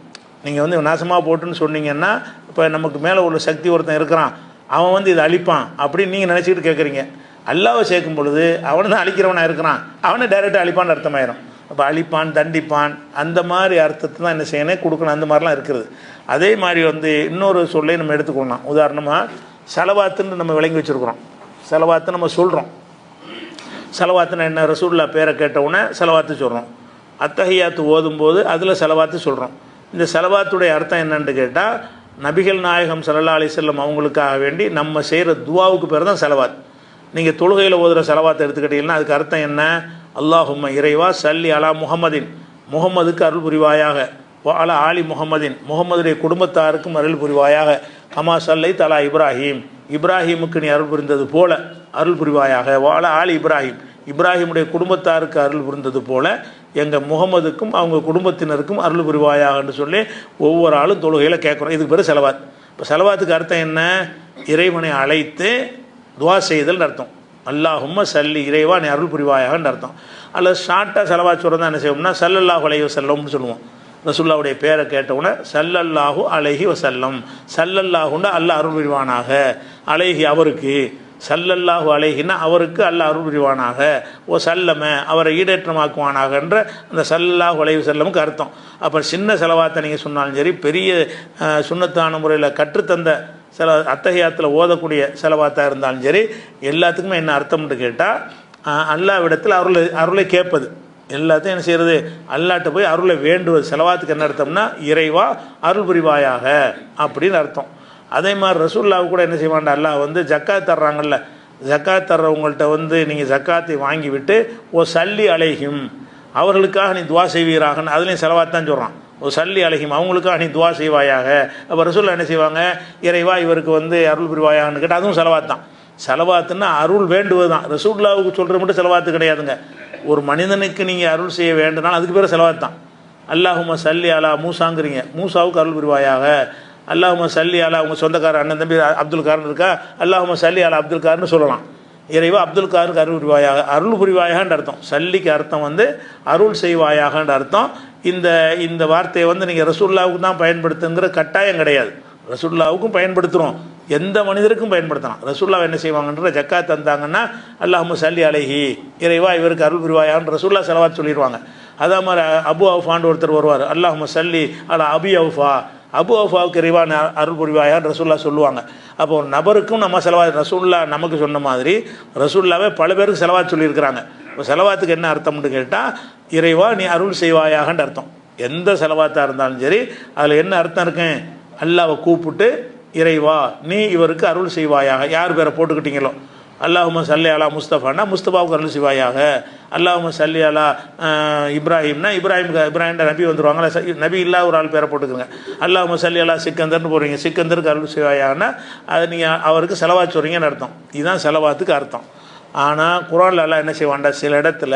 நீங்கள் நாசமாக போட்டுன்னு சொன்னீங்கன்னா இப்போ நமக்கு மேலே ஒரு சக்தி ஒருத்தன் இருக்கிறான், அவன் இதை அழிப்பான் அப்படின்னு நீங்கள் நினச்சிக்கிட்டு கேட்குறீங்க. அல்லாவை சேர்க்கும் பொழுது அவனை தான் அழிக்கிறவனாக இருக்கிறான், அவனை டைரெக்டாக அழிப்பான்னு அர்த்தமாயிரும். அப்போ அழிப்பான் தண்டிப்பான் அந்த மாதிரி அர்த்தத்தை தான் என்ன செய்யணும் கொடுக்கணும். அந்த மாதிரிலாம் இருக்கிறது. அதே மாதிரி இன்னொரு சொல்லை நம்ம எடுத்துக்கொள்ளலாம். உதாரணமாக செலவாத்துன்னு நம்ம விளங்கி வச்சுருக்குறோம். செலவாத்து நம்ம சொல்கிறோம். செலவாத்துன்னு என்ன, ரசூல்லா பேரை கேட்டவுடனே செலவாத்து சொல்கிறோம். அத்தஹியாத்து ஓதும்போது அதில் செலவாத்து சொல்கிறோம். இந்த செலவாத்துடைய அர்த்தம் என்னன்னு கேட்டால் நபிகள் நாயகம் ஸல்லல்லாஹு அலைஹி வஸல்லம் அவங்களுக்காக வேண்டி நம்ம செய்கிற துவாவுக்கு பேர் தான் செலவாத். நீங்கள் தொழுகையில் ஓதுகிற செலவாத்தை எடுத்துக்கிட்டீங்கன்னா அதுக்கு அர்த்தம் என்ன, அல்லாஹும்ம இறைவா சல்லி அலா முஹம்மதின், முகம்மதுக்கு அருள் புரிவாயாக, அலா ஆலி முஹம்மதின், முகம்மதுடைய குடும்பத்தாருக்கும் அருள் புரிவாயாக, கமா சல்லை தலா இப்ராஹிம், இப்ராஹிமுக்கு நீ அருள் புரிந்தது போல அருள் புரிவாயாக, வாலா ஆலி இப்ராஹிம், இப்ராஹிமுடைய குடும்பத்தாருக்கு அருள் புரிந்தது போல எங்கள் முகமதுக்கும் அவங்க குடும்பத்தினருக்கும் அருள் புரிவாயாகன்னு சொல்லி ஒவ்வொரு ஆளும் தொழுகையில் கேட்குறோம். இதுக்கு பேர் செலவாத். இப்போ செலவாத்துக்கு அர்த்தம் என்ன, இறைவனை அழைத்து துவா செய்தல் அர்த்தம். அல்லாஹும்ம சல்லி, இறைவா நீ அருள் புரிவாயாகன்னு அர்த்தம். அல்லது ஷார்ட்டாக செலவாத் சொல்கிறது தான் என்ன செய்வோம்னா ஸல்லல்லாஹு அலைஹி வஸல்லம்னு சொல்லுவோம். ரசூலுல்லாவுடைய பேரை கேட்டவுடனே ஸல்லல்லாஹு அலைஹி வஸல்லம், ஸல்லல்லாஹுன்னா அல்லாஹ் அருள் புரிவானாக, அலைஹி அவருக்கு, ஸல்லல்லாஹு அலைஹின்னா அவருக்கு அல்லாஹ் அருள் புரிவானாக, ஓ சல்லம அவரை ஈடேற்றமாக்குவானாகன்ற அந்த ஸல்லல்லாஹு அலைஹி வஸல்லமுக்கு அர்த்தம். அப்போ சின்ன செலவாத்தை நீங்கள் சொன்னாலும் சரி, பெரிய சுன்னத்தான முறையில் கற்றுத்தந்த சில அத்தஹியாத்தில் ஓதக்கூடிய செலவாத்தாக இருந்தாலும் சரி, எல்லாத்துக்குமே என்ன அர்த்தம்னு கேட்டால் அல்லாஹ்விடத்தில் அருளை கேட்பது. எல்லாத்தையும் என்ன செய்கிறது, அல்லாஹ்ட்ட போய் அருளை வேண்டுவது. செலவாத்துக்கு என்ன அர்த்தம்னா இறைவா அருள் புரிவாயாக அப்படின்னு அர்த்தம். அதே மாதிரி ரசூலுல்லாஹ் கூட என்ன செய்வான்டா, அல்லாஹ் ஜக்காத் தர்றாங்கல்ல, ஜக்காத் தர்றவங்கள்ட்ட நீங்கள் ஜக்காத்தை வாங்கி விட்டு ஓ சல்லி அலைஹிம், அவர்களுக்காக நீ துவா செய்வீராகன்னு அதுலேயும் செலவாத்தான் சொல்கிறான். ஓ சல்லி அலைஹிம், அவங்களுக்காக நீ துவா செய்வாயாக. அப்போ ரசூலுல்லாஹ் என்ன செய்வாங்க, இறைவா இவருக்கு அருள் புரிவாயாகன்னு கேட்டால் அதுவும் செலவாத்தான். செலவாத்துன்னா அருள் வேண்டுவது தான். ரசூலுல்லாஹ்வுக்கு சொல்கிறது மட்டும் செலவாத்து கிடையாதுங்க. ஒரு மனிதனுக்கு நீங்கள் அருள் செய்ய வேண்டுனால் அதுக்கு பேர் செலவாத் தான். அல்லாஹும்ம சல்லி அலா மூசாங்கிறீங்க, மூசாவுக்கு அருள் புரிவாயாக. அல்லாஹும்ம சல்லி அலா உங்கள் சொந்தக்காரர் அண்ணன் தம்பி அப்துல் கார்னு இருக்கா, அல்லாஹும்ம சல்லி அலா அப்துல் கார்னு சொல்லலாம். இறைவா அப்துல் காருக்கு அருள் புரிவாயாக, அருள் புரிவாயாகன்ற அர்த்தம். சல்லிக்கு அர்த்தம் அருள் செய்வாயாகன்ற அர்த்தம். இந்த வார்த்தையை நீங்கள் ரசூலுல்லாஹ்வுக்கு தான் பயன்படுத்துங்கிற கட்டாயம் கிடையாது. ரசூலுல்லாஹ்வுக்கும் பயன்படுத்துகிறோம், எந்த மனிதருக்கும் பயன்படுத்தலாம். ரசூலுல்லாஹ் என்ன செய்வாங்கன்ற ஜக்காத் தந்தாங்கன்னா அல்லாஹும்ம சல்லி அலைஹி, இறைவா இவருக்கு அருள் புரிவாயாகன்னு ரசூலுல்லாஹ் ஸலவாத் சொல்லிடுவாங்க. அதே மாதிரி அபு அவுஃபான்னு ஒருத்தர் வருவார், அல்லாஹும்ம சல்லி அலா அபி அவுஃபா, அபு அஃபாவுக்கு இறைவா அருள் புரிவாயான்னு ரசூல்லா சொல்லுவாங்க. அப்போ ஒரு நபருக்கும் நம்ம செலவாத் ரசூல்லா நமக்கு சொன்ன மாதிரி ரசூல்லாவே பல பேருக்கு செலவாத் சொல்லியிருக்கிறாங்க. இப்போ செலவாத்துக்கு என்ன அர்த்தம்னு கேட்டால், இறைவா நீ அருள் செய்வாயாகன்ற அர்த்தம். எந்த செலவாத்தாக இருந்தாலும் சரி அதில் என்ன அர்த்தம் இருக்கு? அல்லாவை கூப்பிட்டு இறைவா நீ இவருக்கு அருள் செய்வாயாக, யார் பேரை போட்டுக்கிட்டீங்களோ, அல்லாஹும்ம சல்லி அலா முஸ்தஃபானா முஸ்தபாவுக்கு அருள் செய்வாயாக, அல்லாஹும்ம சல்லி அலா இப்ராஹிம்னா இப்ராஹிம் நபி வந்துடுவாங்களா, நபி இல்லா ஒரு ஆள் பேரை போட்டுக்குங்க. அல்லாஹும்ம சல்லி அலா சிக்கந்தர்னு போடுறீங்க, சிக்கந்தருக்கு அருள் செய்வாயாகனா அது நீங்கள் அவருக்கு செலவாத் சொல்கிறீங்கன்னு அர்த்தம். இதுதான் செலவாத்துக்கு அர்த்தம். ஆனால் குர்ஆன்ல அல்லாஹ் என்ன செய்வான்டா, சில இடத்துல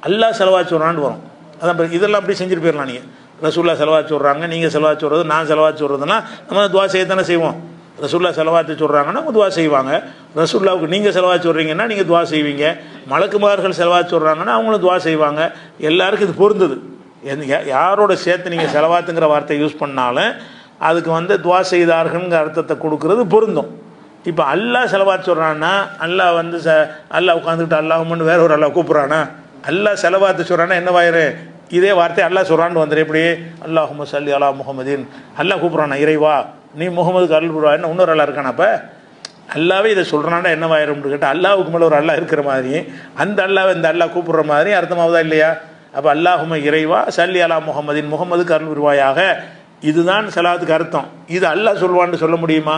அல்லாஹ் செலவாத் சொல்கிறான்னு வரும். அதான் இதெல்லாம் அப்படி செஞ்சுட்டு போயிடலாம். நீங்கள் ரசூல்லா செலவாத் சொல்கிறாங்க, நீங்கள் செலவாத் சொல்கிறது, நான் செலவாத் சொல்கிறதுனா நம்ம துவா செய்யத்தானே செய்வோம். ரசூல்லா செலவாத்து சொல்கிறாங்கன்னா அவங்க துவா செய்வாங்க. ரசூல்லாவுக்கு நீங்கள் செலவாத் சொல்கிறீங்கன்னா நீங்கள் துவா செய்வீங்க. மலக்குமார்கள் செலவாத் சொல்கிறாங்கன்னா அவங்களும் துவா செய்வாங்க. எல்லாருக்கும் இது பொருந்தது. யாரோட சேர்த்து நீங்கள் செலவாத்துங்கிற வார்த்தை யூஸ் பண்ணாலும் அதுக்கு வந்து துவா செய்தார்கள்ங்கிற அர்த்தத்தை கொடுக்கறது பொருந்தும். இப்போ அல்லாஹ் செலவாத் சொல்கிறான்னா அல்லாஹ் வந்து அல்லாஹ் உட்காந்துக்கிட்டு அல்லாஹ்மன்னு வேற ஒரு அல்லாஹ் கூப்பிட்றானா, அல்லாஹ் செலவாத்து சொல்கிறான்னா என்னவாயிரு, இதே வார்த்தை அல்லாஹ் சொல்கிறான்னு வந்துடு. எப்படி அல்லாஹும்ம சல்லி அலா முஹம்மதின், அல்லாஹ் கூப்பிட்றானா இறைவா நீ முகமதுக்கு அருள் புரிவாய்னா இன்னொரு அல்லாஹ் இருக்கானா? அப்போ அல்லாவே இதை சொல்கிறான்னா என்னவாயிரும்னு கேட்டால் அல்லாஹுக்கு மேலே ஒரு அல்லாஹ் இருக்கிற மாதிரி அந்த அல்லாவை இந்த அல்லாஹ் கூப்பிட்ற மாதிரி அர்த்தமாவதா இல்லையா? அப்போ அல்லாஹும்ம இறைவா சல்லி அலா முஹம்மதின், முகமதுக்கு அருள் புரிவாயாக, இதுதான் சலாத்துக்கு அர்த்தம். இது அல்லாஹ் சொல்வான்னு சொல்ல முடியுமா?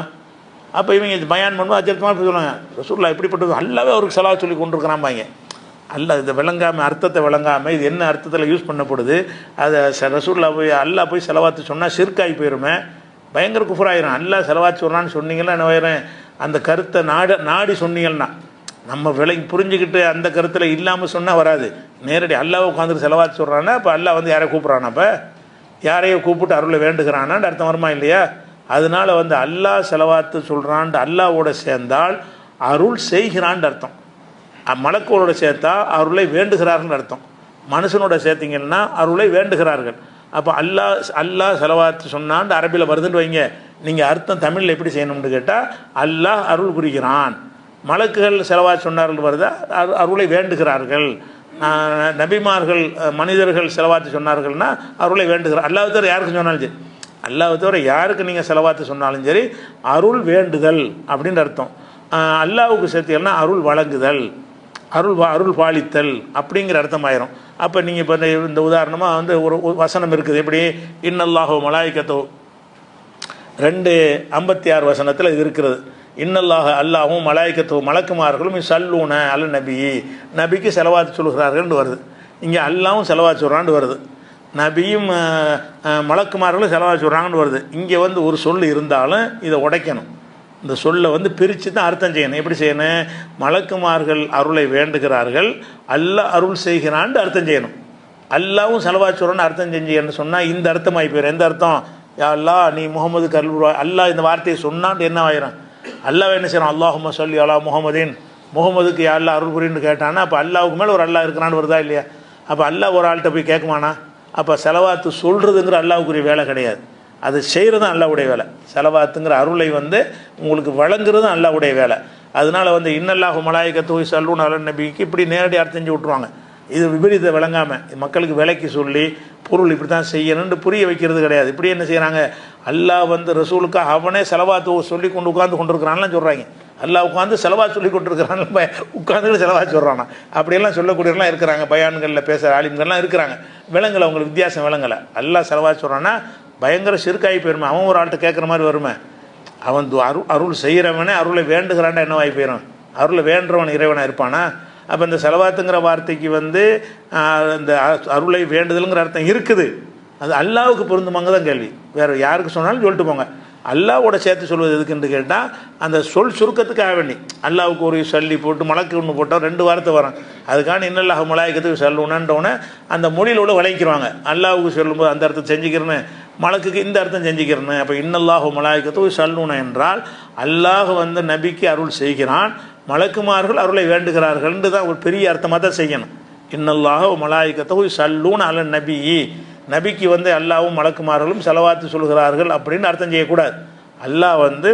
அப்போ இவங்க பயான் பண்ணுவோம் அஜர்த்தமாக சொல்லுவாங்க, ரசூலுல்லாஹ் எப்படிப்பட்டது, அல்லாவே அவருக்கு சலாத் சொல்லி கொண்டிருக்கிறாம்பாங்க. அல்லாஹ் இதை விளங்காமல், அர்த்தத்தை விளங்காமல் இது என்ன அர்த்தத்தில் யூஸ் பண்ணப்படுது, அதை ரசூலுல்லாஹ் போய் அல்லாஹ் போய் செலவாத்து சொன்னால் ஷிர்காகி போயிருமே, பயங்கர குஃபராயிரும். அல்லாஹ் செலவாத்து சொல்கிறான்னு சொன்னீங்கன்னா என்ன ஆயிரும், அந்த கருத்தை நாடி சொன்னீங்கன்னா நம்ம விலைக்கு புரிஞ்சுக்கிட்டு அந்த கருத்தில் இல்லாமல் சொன்னால் வராது. நேரடி அல்லாஹ் உட்காந்துட்டு செலவாத்து சொல்கிறான்னா அப்போ அல்லாஹ் வந்து யாரையும் கூப்பிட்றானா, அப்போ யாரையோ கூப்பிட்டு அருளை வேண்டுகிறானான்னு அர்த்தம் வருமா இல்லையா? அதனால வந்து அல்லாஹ் செலவாத்து சொல்கிறான் அல்லாவோட சேர்ந்தால் அருள் செய்கிறான்னு அர்த்தம். மலக்குகளோட சேர்த்தா அருளை வேண்டுகிறார்கள் அர்த்தம். மனுஷனோட சேர்த்திங்கன்னா அருளை வேண்டுகிறார்கள். அப்போ அல்லாஹ் செலவாத்து சொன்னான்னு அரபியில் வருதுன்னு வைங்க, நீங்கள் அர்த்தம் தமிழில் எப்படி செய்யணும்னு கேட்டால் அல்லாஹ் அருள் புரிகிறான், மலக்குகள் செலவாத்து சொன்னார்கள் வருதா அருளை வேண்டுகிறார்கள், நபிமார்கள் மனிதர்கள் செலவாத்து சொன்னார்கள்னா அருளை வேண்டுகிறார். அல்லாஹ் தவிர யாருக்கு சொன்னாலும் சரி, அல்லாஹ் தவிர யாருக்கு நீங்கள் செலவாத்து சொன்னாலும் சரி அருள் வேண்டுதல் அப்படின்னு அர்த்தம். அல்லாஹ்வுக்கு சேர்த்தீங்கன்னா அருள் வழங்குதல், அருள் பாலித்தல் அப்படிங்கிற அர்த்தம் ஆயிரும். அப்போ நீங்கள் இப்போ இந்த உதாரணமாக வந்து ஒரு வசனம் இருக்குது, எப்படி இன்னல்லாஹு மலாய்க்கத்தோ 2:56 வசனத்தில் இது இருக்கிறது. இன்னல்லாஹ அல்லாஹும் மலாய்க்கத்தோ மலக்குமார்களும் சல்லூன அல் நபி, நபிக்கு செலவாத்து சொல்கிறார்கள்னு வருது. இங்கே அல்லாவும் செலவாத்து சொல்கிறான்னு வருது, நபியும் மலக்குமார்களும் செலவாத்து சொல்கிறாங்கன்னு வருது. இங்கே வந்து ஒரு சொல் இருந்தாலும் இதை உடைக்கணும், இந்த சொல்லை வந்து பிரித்து தான் அர்த்தம் செய்யணும். எப்படி செய்யணும், மலக்குமார்கள் அருளை வேண்டுகிறார்கள், அல்லாஹ் அருள் செய்கிறான்னு அர்த்தம் செய்யணும். அல்லாவும் செலவாத்து சொல்கிறான்னு அர்த்தம் செஞ்சேன்னு சொன்னால் இந்த அர்த்தமாகி போயிடும். எந்த அர்த்தம், யா அல்லாஹ் நீ முகமதுக்கு அருள், அல்லாஹ் இந்த வார்த்தையை சொன்னான்னு என்ன ஆயிரும், அல்லாஹ் என்ன செய்யணும், அல்லாஹும்ம சொல்லி அலா முகமதின், முகமதுக்கு யா அல்லாஹ் அருள் புரின்னு கேட்டானா அப்போ அல்லாவுக்கு மேலே ஒரு அல்லாஹ் இருக்கிறான்னு வருதா இல்லையா? அப்போ அல்லாஹ் ஒரு ஆள்கிட்ட போய் கேட்குமானா? அப்போ செலவாத்து சொல்கிறதுங்கிற அல்லாஹ்வுக்குரிய வேலை கிடையாது, அது செய்கிறதும் அல்லாஹ்வுடைய வேலை. செலவாத்துங்கிற அருளை வந்து உங்களுக்கு வழங்குறதும் அல்லாஹ்வுடைய வேலை. அதனால வந்து இன்னல்லாஹு மலாயிக்கத்து ஸல்லூன அலன் நபிக்கு இப்படி நேரடி அர்த்தம் செஞ்சு விட்ருவாங்க. இது விபரீதத்தை விளங்காமல் மக்களுக்கு விலைக்கு சொல்லி பொருள் இப்படி தான் செய்யணும்னு புரிய வைக்கிறது கிடையாது. இப்படி என்ன செய்கிறாங்க, அல்லாஹ் வந்து ரசூலுக்கு அவனே செலவாத்து சொல்லி கொண்டு உட்காந்து கொண்டிருக்கிறான்லாம் சொல்கிறாங்க. அல்லாஹ் உட்காந்து செலவாத்து சொல்லி கொண்டிருக்கிறான், உட்காந்துட்டு செலவாத்து சொல்கிறானா, அப்படியெல்லாம் சொல்லக்கூடியவங்களாம் இருக்கிறாங்க. பயான்களில் பேசுகிற ஆலிம்கள்லாம் இருக்கிறாங்க. விளங்கலை, அவங்களுக்கு வித்தியாசம் விளங்கலை. அல்லாஹ் செலவாத்து சொல்கிறான்னா பயங்கர சிறுக்காகி போயிருமே. அவன் ஒரு ஆள்கிட்ட கேட்குற மாதிரி வருமே, அவன் அருள் செய்கிறவனே அருளை வேண்டுகிறான்டா என்னவாகி போயிடும், அருளை வேண்டுறவன் இறைவனாக இருப்பானா? அப்போ இந்த செலவாத்துங்கிற வார்த்தைக்கு வந்து இந்த அருளை வேண்டுதலுங்கிற அர்த்தம் இருக்குது, அது அல்லாவுக்கு பொருந்துமாங்க தான் கேள்வி. வேறு யாருக்கு சொன்னாலும் சொல்லிட்டு போங்க. அல்லாவோட சேர்த்து சொல்வது எதுக்குன்னு கேட்டால் அந்த சொல் சுருக்கத்துக்காக வேண்டி அல்லாவுக்கு ஒரு சொல்லி போட்டு மலக்கு ஒன்று போட்டால் 2 வார்த்தை வரும். அதுக்கான இன்னல்லாஹ் மலாய்க்கத்துக்கு சொல்லணுன்றவுடனே அந்த மொழியில் உள்ள விளைக்கிறாங்க. அல்லாவுக்கு சொல்லும்போது அந்த அர்த்தம் செஞ்சுக்கிறேன்னு, மலக்குக்கு இந்த அர்த்தம் செஞ்சுக்கிறேன்னு. அப்போ இன்னல்லாஹு மலாய்க்கத்துக்கு சொல்லணும் என்றால் அல்லாஹ் வந்து நபிக்கு அருள் செய்கிறான், மலக்குமார்கள் அருளை வேண்டுகிறார்கள்னு தான் ஒரு பெரிய அர்த்தமாக தான் செய்யணும். இன்னல்லாஹு மலாய்க்கத்துக்கு சல்லூன் அலன் நபி, நபிக்கு வந்து அல்லாவும் மலக்குமார்களும் செலவாத்து சொல்கிறார்கள் அப்படின்னு அர்த்தம் செய்யக்கூடாது. அல்லாஹ் வந்து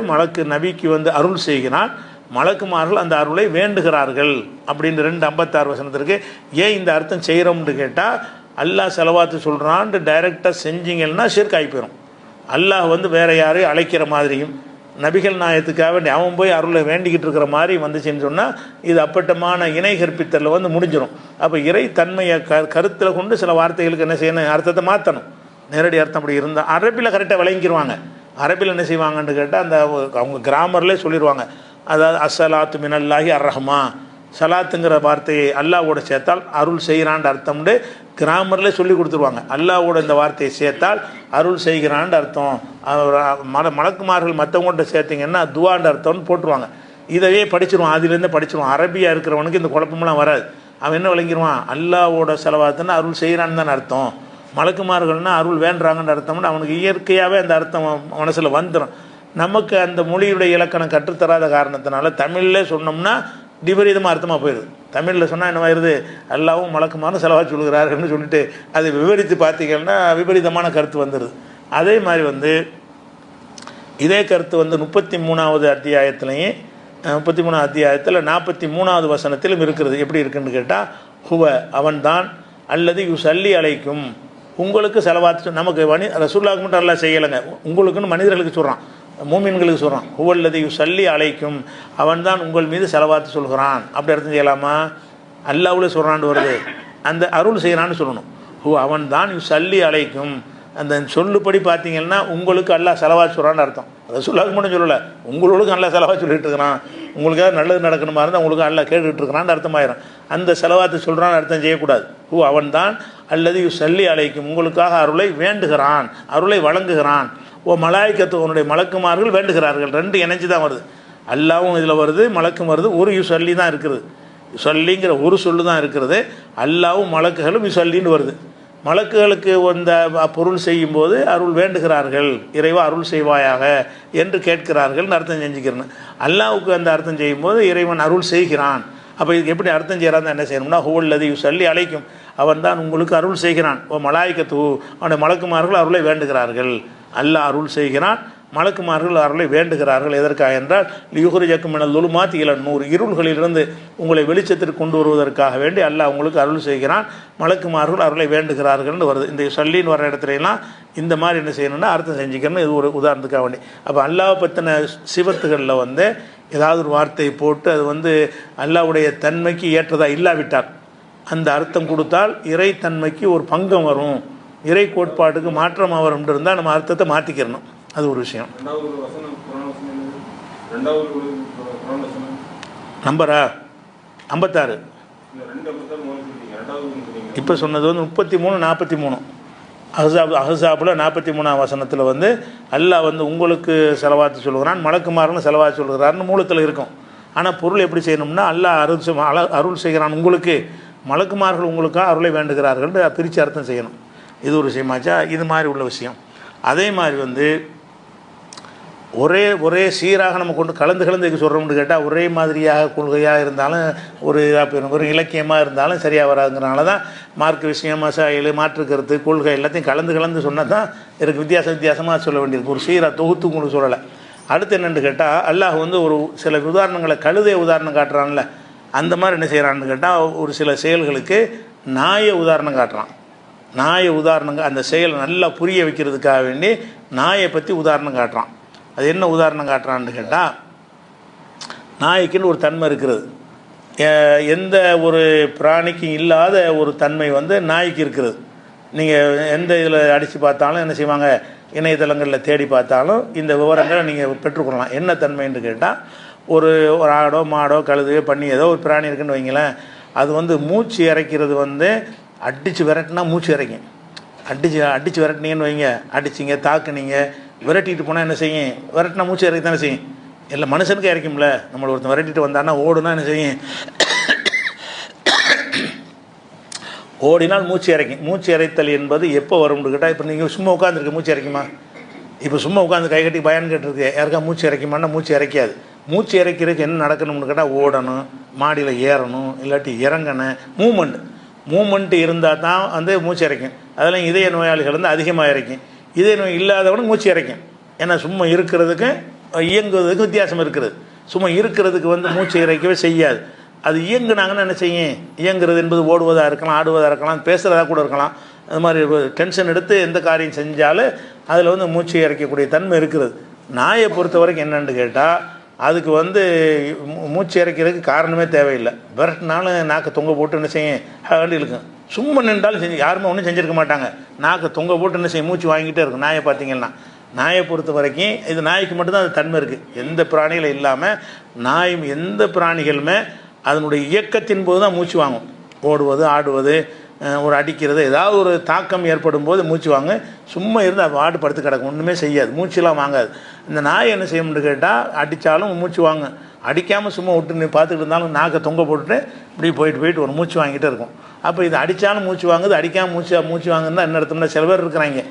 நபிக்கு வந்து அருள் செய்கிறான், மலக்குமார்கள் அந்த அருளை வேண்டுகிறார்கள் அப்படின்னு 2:56 வசனத்திற்கு ஏன் இந்த அர்த்தம் செய்கிறோம்னு கேட்டால் அல்லாஹ் செலவாத்து சொல்கிறான்ட்டு டைரெக்டாக செஞ்சிங்கன்னா ஷிர்க் ஆகி போயிடும். அல்லாஹ் வந்து வேறு யாரையும் அழைக்கிற மாதிரியும் நபிகள் நாயத்துக்காக வேண்டி அவன் போய் அருளை வேண்டிக்கிட்டு இருக்கிற மாதிரி வந்துச்சுன்னு சொன்னால் இது அப்பட்டமான இணை கற்பித்தலில் வந்து முடிஞ்சிடும். அப்போ இறை தன்மையை கருத்தில் கொண்டு சில வார்த்தைகளுக்கு என்ன செய்யணும், அர்த்தத்தை மாற்றணும். நேரடி அர்த்தம் அப்படி இருந்தால் அரபியில் கரெக்டாக விளங்கிடுவாங்க. அரபியில் என்ன செய்வாங்கன்னு கேட்டால் அந்த அவங்க கிராமர்லேயே சொல்லிடுவாங்க. அதாவது அஸ்ஸலாத்து மினல்லாஹி அர்ரஹ்மா, சலாத்துங்கிற வார்த்தையை அல்லாவோட சேர்த்தால் அருள் செய்கிறான்னு அர்த்தம்னு கிராமரில் சொல்லி கொடுத்துருவாங்க. அல்லாவோட இந்த வார்த்தையை சேர்த்தால் அருள் செய்கிறான்னு அர்த்தம். மலக்குமார்கள் மற்றவங்கள்ட்ட சேர்த்திங்கன்னா துவான்ற அர்த்தம்னு போட்டுருவாங்க. இதையே படிச்சிருவான், அதிலேருந்து படிச்சிருவான். அரபியாக இருக்கிறவனுக்கு இந்த குழப்பமெல்லாம் வராது. அவன் என்ன விளங்கிடுவான், அல்லாவோட செலவாத்துன்னா அருள் செய்கிறான்னு தானே அர்த்தம், மலக்குமார்கள்னா அருள் வேண்டுறாங்கன்னு அர்த்தம்னு அவனுக்கு இயற்கையாகவே அந்த அர்த்தம் மனசில் வந்துடும். நமக்கு அந்த மொழியுடைய இலக்கணம் கற்றுத்தராத காரணத்தினால தமிழில் சொன்னோம்னா விபரீதமாக அர்த்தமாக போயிடுது. தமிழில் சொன்னால் என்ன ஆயிடுது, அல்லாவும் மலக்குமாரும் செலவாக சொல்கிறார்கள்னு சொல்லிட்டு அதை விவரித்து பார்த்தீங்கன்னா விபரீதமான கருத்து வந்துடுது. அதே மாதிரி வந்து இதே கருத்து வந்து 33வது அத்தியாயத்துலேயும் 33வது அத்தியாயத்தில் 43வது வசனத்திலும் இருக்கிறது. எப்படி இருக்குன்னு கேட்டால், ஹுவ அவன்தான், அல்லது யுசல்லி அலைக்கும் உங்களுக்கு செலவாத்து. நமக்கு ரசூலுல்லாஹ்க்கு மட்டும் அல்லாஹ் செய்யலைங்க, உங்களுக்குன்னு மனிதர்களுக்கு சொல்கிறான், மூமின்களுக்கு சொல்கிறான். ஹுவல்லதி யுசல்லி அலைக்கும் அவன்தான் உங்கள் மீது செலவாத்து சொல்கிறான். அப்படி அர்த்தம் செய்யலாமா? அல்லாஹ்வுல சொல்கிறான்னு வருது, அந்த அருள் செய்கிறான்னு சொல்லணும். அவன்தான் யுசல்லி அலைக்கும், அந்த சொல்லுப்படி பார்த்தீங்கன்னா உங்களுக்கு அல்லாஹ் செலவாத்து சொல்கிறான்னு அர்த்தம். ரசூலுல்லாஹ்க்கு மட்டும் சொல்லலை, உங்களோடுக்கு அல்லாஹ் செலவாத்து சொல்லிட்டு இருக்கிறான். உங்களுக்காக நல்லது நடக்கணுமா இருந்தால் உங்களுக்கு அல்லாஹ் கேட்டுக்கிட்டு இருக்கிறான்னு அர்த்தமாயிரும். அந்த செலவாத்து சொல்கிறான்னு அர்த்தம் செய்யக்கூடாது. அவன்தான் அல்லது யுசல்லி அலைக்கும் உங்களுக்காக அருளை வேண்டுகிறான், அருளை வழங்குகிறான். மலாய்க்கத்து உன்னுடைய மலக்குமார்கள் வேண்டுகிறார்கள். ரெண்டு இணைஞ்சு தான் வருது. அல்லாவும் இதில் வருது, மலக்கும் வருது. ஒரு யுசல்லி தான் இருக்கிறது, யுசல்லிங்கிற ஒரு சொல்லு தான் இருக்கிறது. அல்லாவும் மலக்குகளும் யுசல்லின்னு வருது. மலக்குகளுக்கு அந்த பொருள் செய்யும்போது அருள் வேண்டுகிறார்கள், இறைவா அருள் செய்வாயாக என்று கேட்கிறார்கள்னு அர்த்தம் செஞ்சுக்கிறேன். அல்லாவுக்கு அந்த அர்த்தம் செய்யும்போது இறைவன் அருள் செய்கிறான். அப்போ இதுக்கு எப்படி அர்த்தம் செய்கிறான்னு என்ன செய்யணும்னா, ஹுவல்லதி யுசல்லி அலைக்கும் அவன் தான் உங்களுக்கு அருள் செய்கிறான். மலாய்க்கத்து அவனுடைய மலக்குமார்கள் அருளை வேண்டுகிறார்கள். அல்லாஹ் அருள் செய்கிறான், மலக்குமார்கள் அருளை வேண்டுகிறார்கள். எதற்காக என்றால், லியுஹ்ரிஜக்கும் மினல் லுலுமாத்தி இலன் நூர், இருள்களிலிருந்து உங்களை வெளிச்சத்திற்கு கொண்டு வருவதற்காக வேண்டி அல்லாஹ் உங்களுக்கு அருள் செய்கிறான், மலக்குமார்கள் அருளை வேண்டுகிறார்கள்னு வருது. இந்த சொல்லின்னு வர இடத்துலலாம் இந்த மாதிரி என்ன செய்யணும்னா அர்த்தம் செஞ்சுக்கணும். இது ஒரு உதாரணத்துக்காக வேண்டி. அப்போ அல்லாஹ் பற்றின சிவத்துகளில் வந்து ஏதாவது ஒரு வார்த்தையை போட்டு அது வந்து அல்லாஹ்வுடைய தன்மைக்கு ஏற்றதாக இல்லாவிட்டால் அந்த அர்த்தம் கொடுத்தால் இறை தன்மைக்கு ஒரு பங்கம் வரும், இறை கோட்பாட்டுக்கு மாற்றமாக வரும் இருந்தால் நம்ம அர்த்தத்தை மாற்றிக்கிறணும். அது ஒரு விஷயம். நம்பரா 56 இப்போ சொன்னது வந்து 33 43 அஹ்ஸாபில் 43ஆம் வசனத்தில் வந்து அல்லாஹ் வந்து உங்களுக்கு செலவாத்து சொல்கிறான், மலக்குமாரன்னு செலவாத்து சொல்கிறான்னு மூலத்தில் இருக்கும். ஆனால் பொருள் எப்படி செய்யணும்னா, அல்லாஹ் அருள் செய்கிறான் உங்களுக்கு, மலக்குமார்கள் உங்களுக்காக அருளை வேண்டுகிறார்கள் பிரித்து அர்த்தம் செய்யணும். இது ஒரு விஷயமாச்சா. இது மாதிரி உள்ள விஷயம். அதே மாதிரி வந்து ஒரே சீராக நம்ம கொண்டு கலந்து சொல்கிறோம்னு கேட்டால், ஒரே மாதிரியாக கொள்கையாக இருந்தாலும் ஒரு இலக்கியமாக இருந்தாலும் சரியாக வராதுங்கிறனால தான் மார்க் விஷயம், மசாயில், மாற்று கருத்து, கொள்கை எல்லாத்தையும் கலந்து சொன்னால் தான் எனக்கு வித்தியாசமாக சொல்ல வேண்டியது. ஒரு சீராக தொகுத்து உங்களுக்கு சொல்லலை. அடுத்து என்னென்னு கேட்டால், அல்லாஹ் வந்து ஒரு சில உதாரணங்களை கழுதைய உதாரணம் காட்டுறான்ல, அந்த மாதிரி என்ன செய்கிறான்னு கேட்டால், ஒரு சில செயல்களுக்கு நாயை உதாரணம் காட்டுறான். நாயை உதாரணங்க அந்த செயலை நல்லா புரிய வைக்கிறதுக்காக வேண்டி நாயை பற்றி உதாரணம் காட்டுறான். அது என்ன உதாரணம் காட்டுறான்னு கேட்டால், நாய்க்குன்னு ஒரு தன்மை இருக்கிறது. எந்த ஒரு பிராணிக்கும் இல்லாத ஒரு தன்மை வந்து நாய்க்கு இருக்கிறது. நீங்கள் எந்த இதில் அடித்து பார்த்தாலும் என்ன செய்வாங்க, இணையதளங்களில் தேடி பார்த்தாலும் இந்த விவரங்களை நீங்கள் பெற்றுக்கொள்ளலாம். என்ன தன்மைன்னு கேட்டால், ஒரு ஆடோ மாடோ கழுதையோ பண்ணி ஏதோ ஒரு பிராணி இருக்குன்னு வைங்களேன், அது வந்து மூச்சு இறைக்கிறது வந்து அடித்து விரட்டினா மூச்சு இறைக்கும். அடித்து விரட்டினீங்கன்னு வைங்க, அடிச்சிங்க தாக்குனீங்க விரட்டிட்டு போனால் என்ன செய்யும், விரட்டினா மூச்சு இறக்கி தானே செய்யும். இல்லை மனுஷனுக்கு இறக்கும்ல, நம்மளை ஒருத்தன் விரட்டிட்டு வந்தான்னா ஓடுனா என்ன செய்யும், ஓடினால் மூச்சு இறைக்கும். மூச்சு இறைத்தல் என்பது எப்போ வரும்னு கேட்டால், இப்போ நீங்கள் சும்மா உட்காந்துருக்கு மூச்சு இறைக்குமா? இப்போ சும்மா உட்காந்து கை கட்டி பயன் கேட்டுருக்கு யாருக்கா மூச்சு இறைக்குமான்னா மூச்சு இறைக்காது. மூச்சு இறைக்கிறதுக்கு என்ன நடக்கணும்னு கேட்டால், ஓடணும், மாடியில் ஏறணும், இல்லாட்டி இறங்கணும், மூமெண்ட்டு இருந்தால் தான் வந்து மூச்சு இறைக்கும். அதெல்லாம் இதய நோயாளிகள் வந்து அதிகமாக இறைக்கும். இதய நோய் இல்லாதவனுக்கு மூச்சு இறைக்கும். ஏன்னா சும்மா இருக்கிறதுக்கு இயங்குவதுக்கு வித்தியாசம் இருக்குது. சும்மா இருக்கிறதுக்கு வந்து மூச்சு இறைக்கவே செய்யாது. அது இயங்குனாங்கன்னு என்ன செய்யும், இயங்குறது என்பது ஓடுவதாக இருக்கலாம், ஆடுவதாக இருக்கலாம், பேசுகிறதா கூட இருக்கலாம். அது மாதிரி டென்ஷன் எடுத்து எந்த காரியம் செஞ்சாலும் அதில் வந்து மூச்சு இறைக்கக்கூடிய தன்மை இருக்குது. நாயை பொறுத்த வரைக்கும் என்னென்னு கேட்டால் அதுக்கு வந்து மூச்சு இறைக்கிறதுக்கு காரணமே தேவையில்லை. விரட்டினாலும் நாக்கை தொங்க போட்டு என்ன செய்யும், ஹேண்டு இழுக்கும். சும்மா நின்றாலும் செஞ்சு யாருமே ஒன்றும் செஞ்சுருக்க மாட்டாங்க. நாக்கை தொங்க போட்டு என்ன செய்யும், மூச்சு வாங்கிட்டே இருக்கும். நாயை பார்த்தீங்கன்னா நாயை பொறுத்த வரைக்கும் இது நாய்க்கு மட்டும்தான் அது தன்மை இருக்குது. எந்த பிராணிகளும் இல்லாமல் நாய் எந்த பிராணிகளுமே அதனுடைய இயக்கத்தின் போது தான் மூச்சு வாங்கும். ஓடுவது, ஆடுவது, ஒரு அடிக்கிறது, ஏதாவது ஒரு தாக்கம் ஏற்படும் போது மூச்சு வாங்க. சும்மா இருந்து அது வாடு படுத்து கிடக்கும், ஒன்றுமே செய்யாது, மூச்சுலாம் வாங்காது. இந்த நாய் என்ன செய்யணும்னு கேட்டால் அடித்தாலும் மூச்சு வாங்க, அடிக்காமல் சும்மா விட்டு நீ பார்த்துட்டு இருந்தாலும் நாக்கை தொங்க போட்டுட்டு இப்படி போயிட்டு ஒரு மூச்சு வாங்கிட்டே இருக்கும். அப்போ இது அடித்தாலும் மூச்சு வாங்குது, அடிக்காமல் மூச்சு வாங்குன்னா என்ன அர்த்தம்னா, சில பேர் இருக்கிறாங்க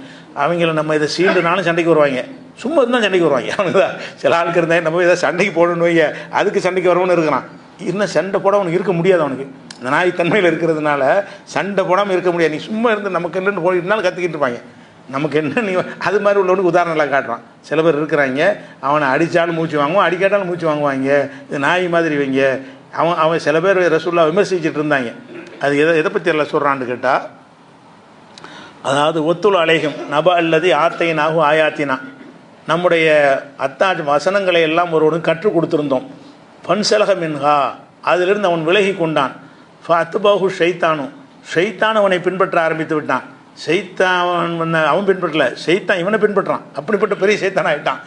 அவங்கள நம்ம இதை சீண்டுனாலும் சண்டைக்கு வருவாங்க, சும்மா இருந்தால் சண்டைக்கு வருவாங்க. அவனுக்கு தான் சில ஆளுக்கு இருந்தால் நம்ம இதை சண்டைக்கு போடணும் வைங்க, அதுக்கு சண்டைக்கு வரவனு இருக்கிறான். இன்னும் சண்டை போட அவனுக்கு இருக்க முடியாது. அவனுக்கு இந்த நாய் தன்மையில் இருக்கிறதுனால சண்டை போடாமல் இருக்க முடியாது. நீ சும்மா இருந்து நமக்கு என்னென்னு போயிட்டுனாலும் கற்றுக்கிட்டு இருப்பாங்க. நமக்கு என்ன நீ அது மாதிரி உள்ளவனுக்கு உதாரணம்லாம் காட்டுறான். சில பேர் இருக்கிறாங்க அவனை அடித்தாலும் மூச்சு வாங்குவான், அடிக்காட்டாலும் மூச்சு வாங்குவாங்க. இது நாய் மாதிரி வைங்க. அவன் சில பேர் ரசூலுல்லாஹ் விமர்சிச்சுட்டு இருந்தாங்க. அது எதை பற்றி எல்லாம் சொல்கிறான்னு கேட்டால், அதாவது ஒத்துழு அலைகும் நப அல்லது ஆத்தையினாகும் ஆயாத்தினா, நம்முடைய அத்தாஜ் வசனங்களை எல்லாம் ஒருவனுக்கு கற்றுக் கொடுத்துருந்தோம். பன்சலக மின்ஹா, அதிலிருந்து அவன் விலகி கொண்டான். ஃபத்பஹு ஷைத்தானும், ஷைத்தான் அவனை பின்பற்ற ஆரம்பித்து விட்டான். ஷைத்தான் அவன் பின்பற்றல, ஷைத்தான் இவனை பின்பற்றான். அப்படிப்பட்ட பெரிய ஷைத்தான் ஆகிட்டான்.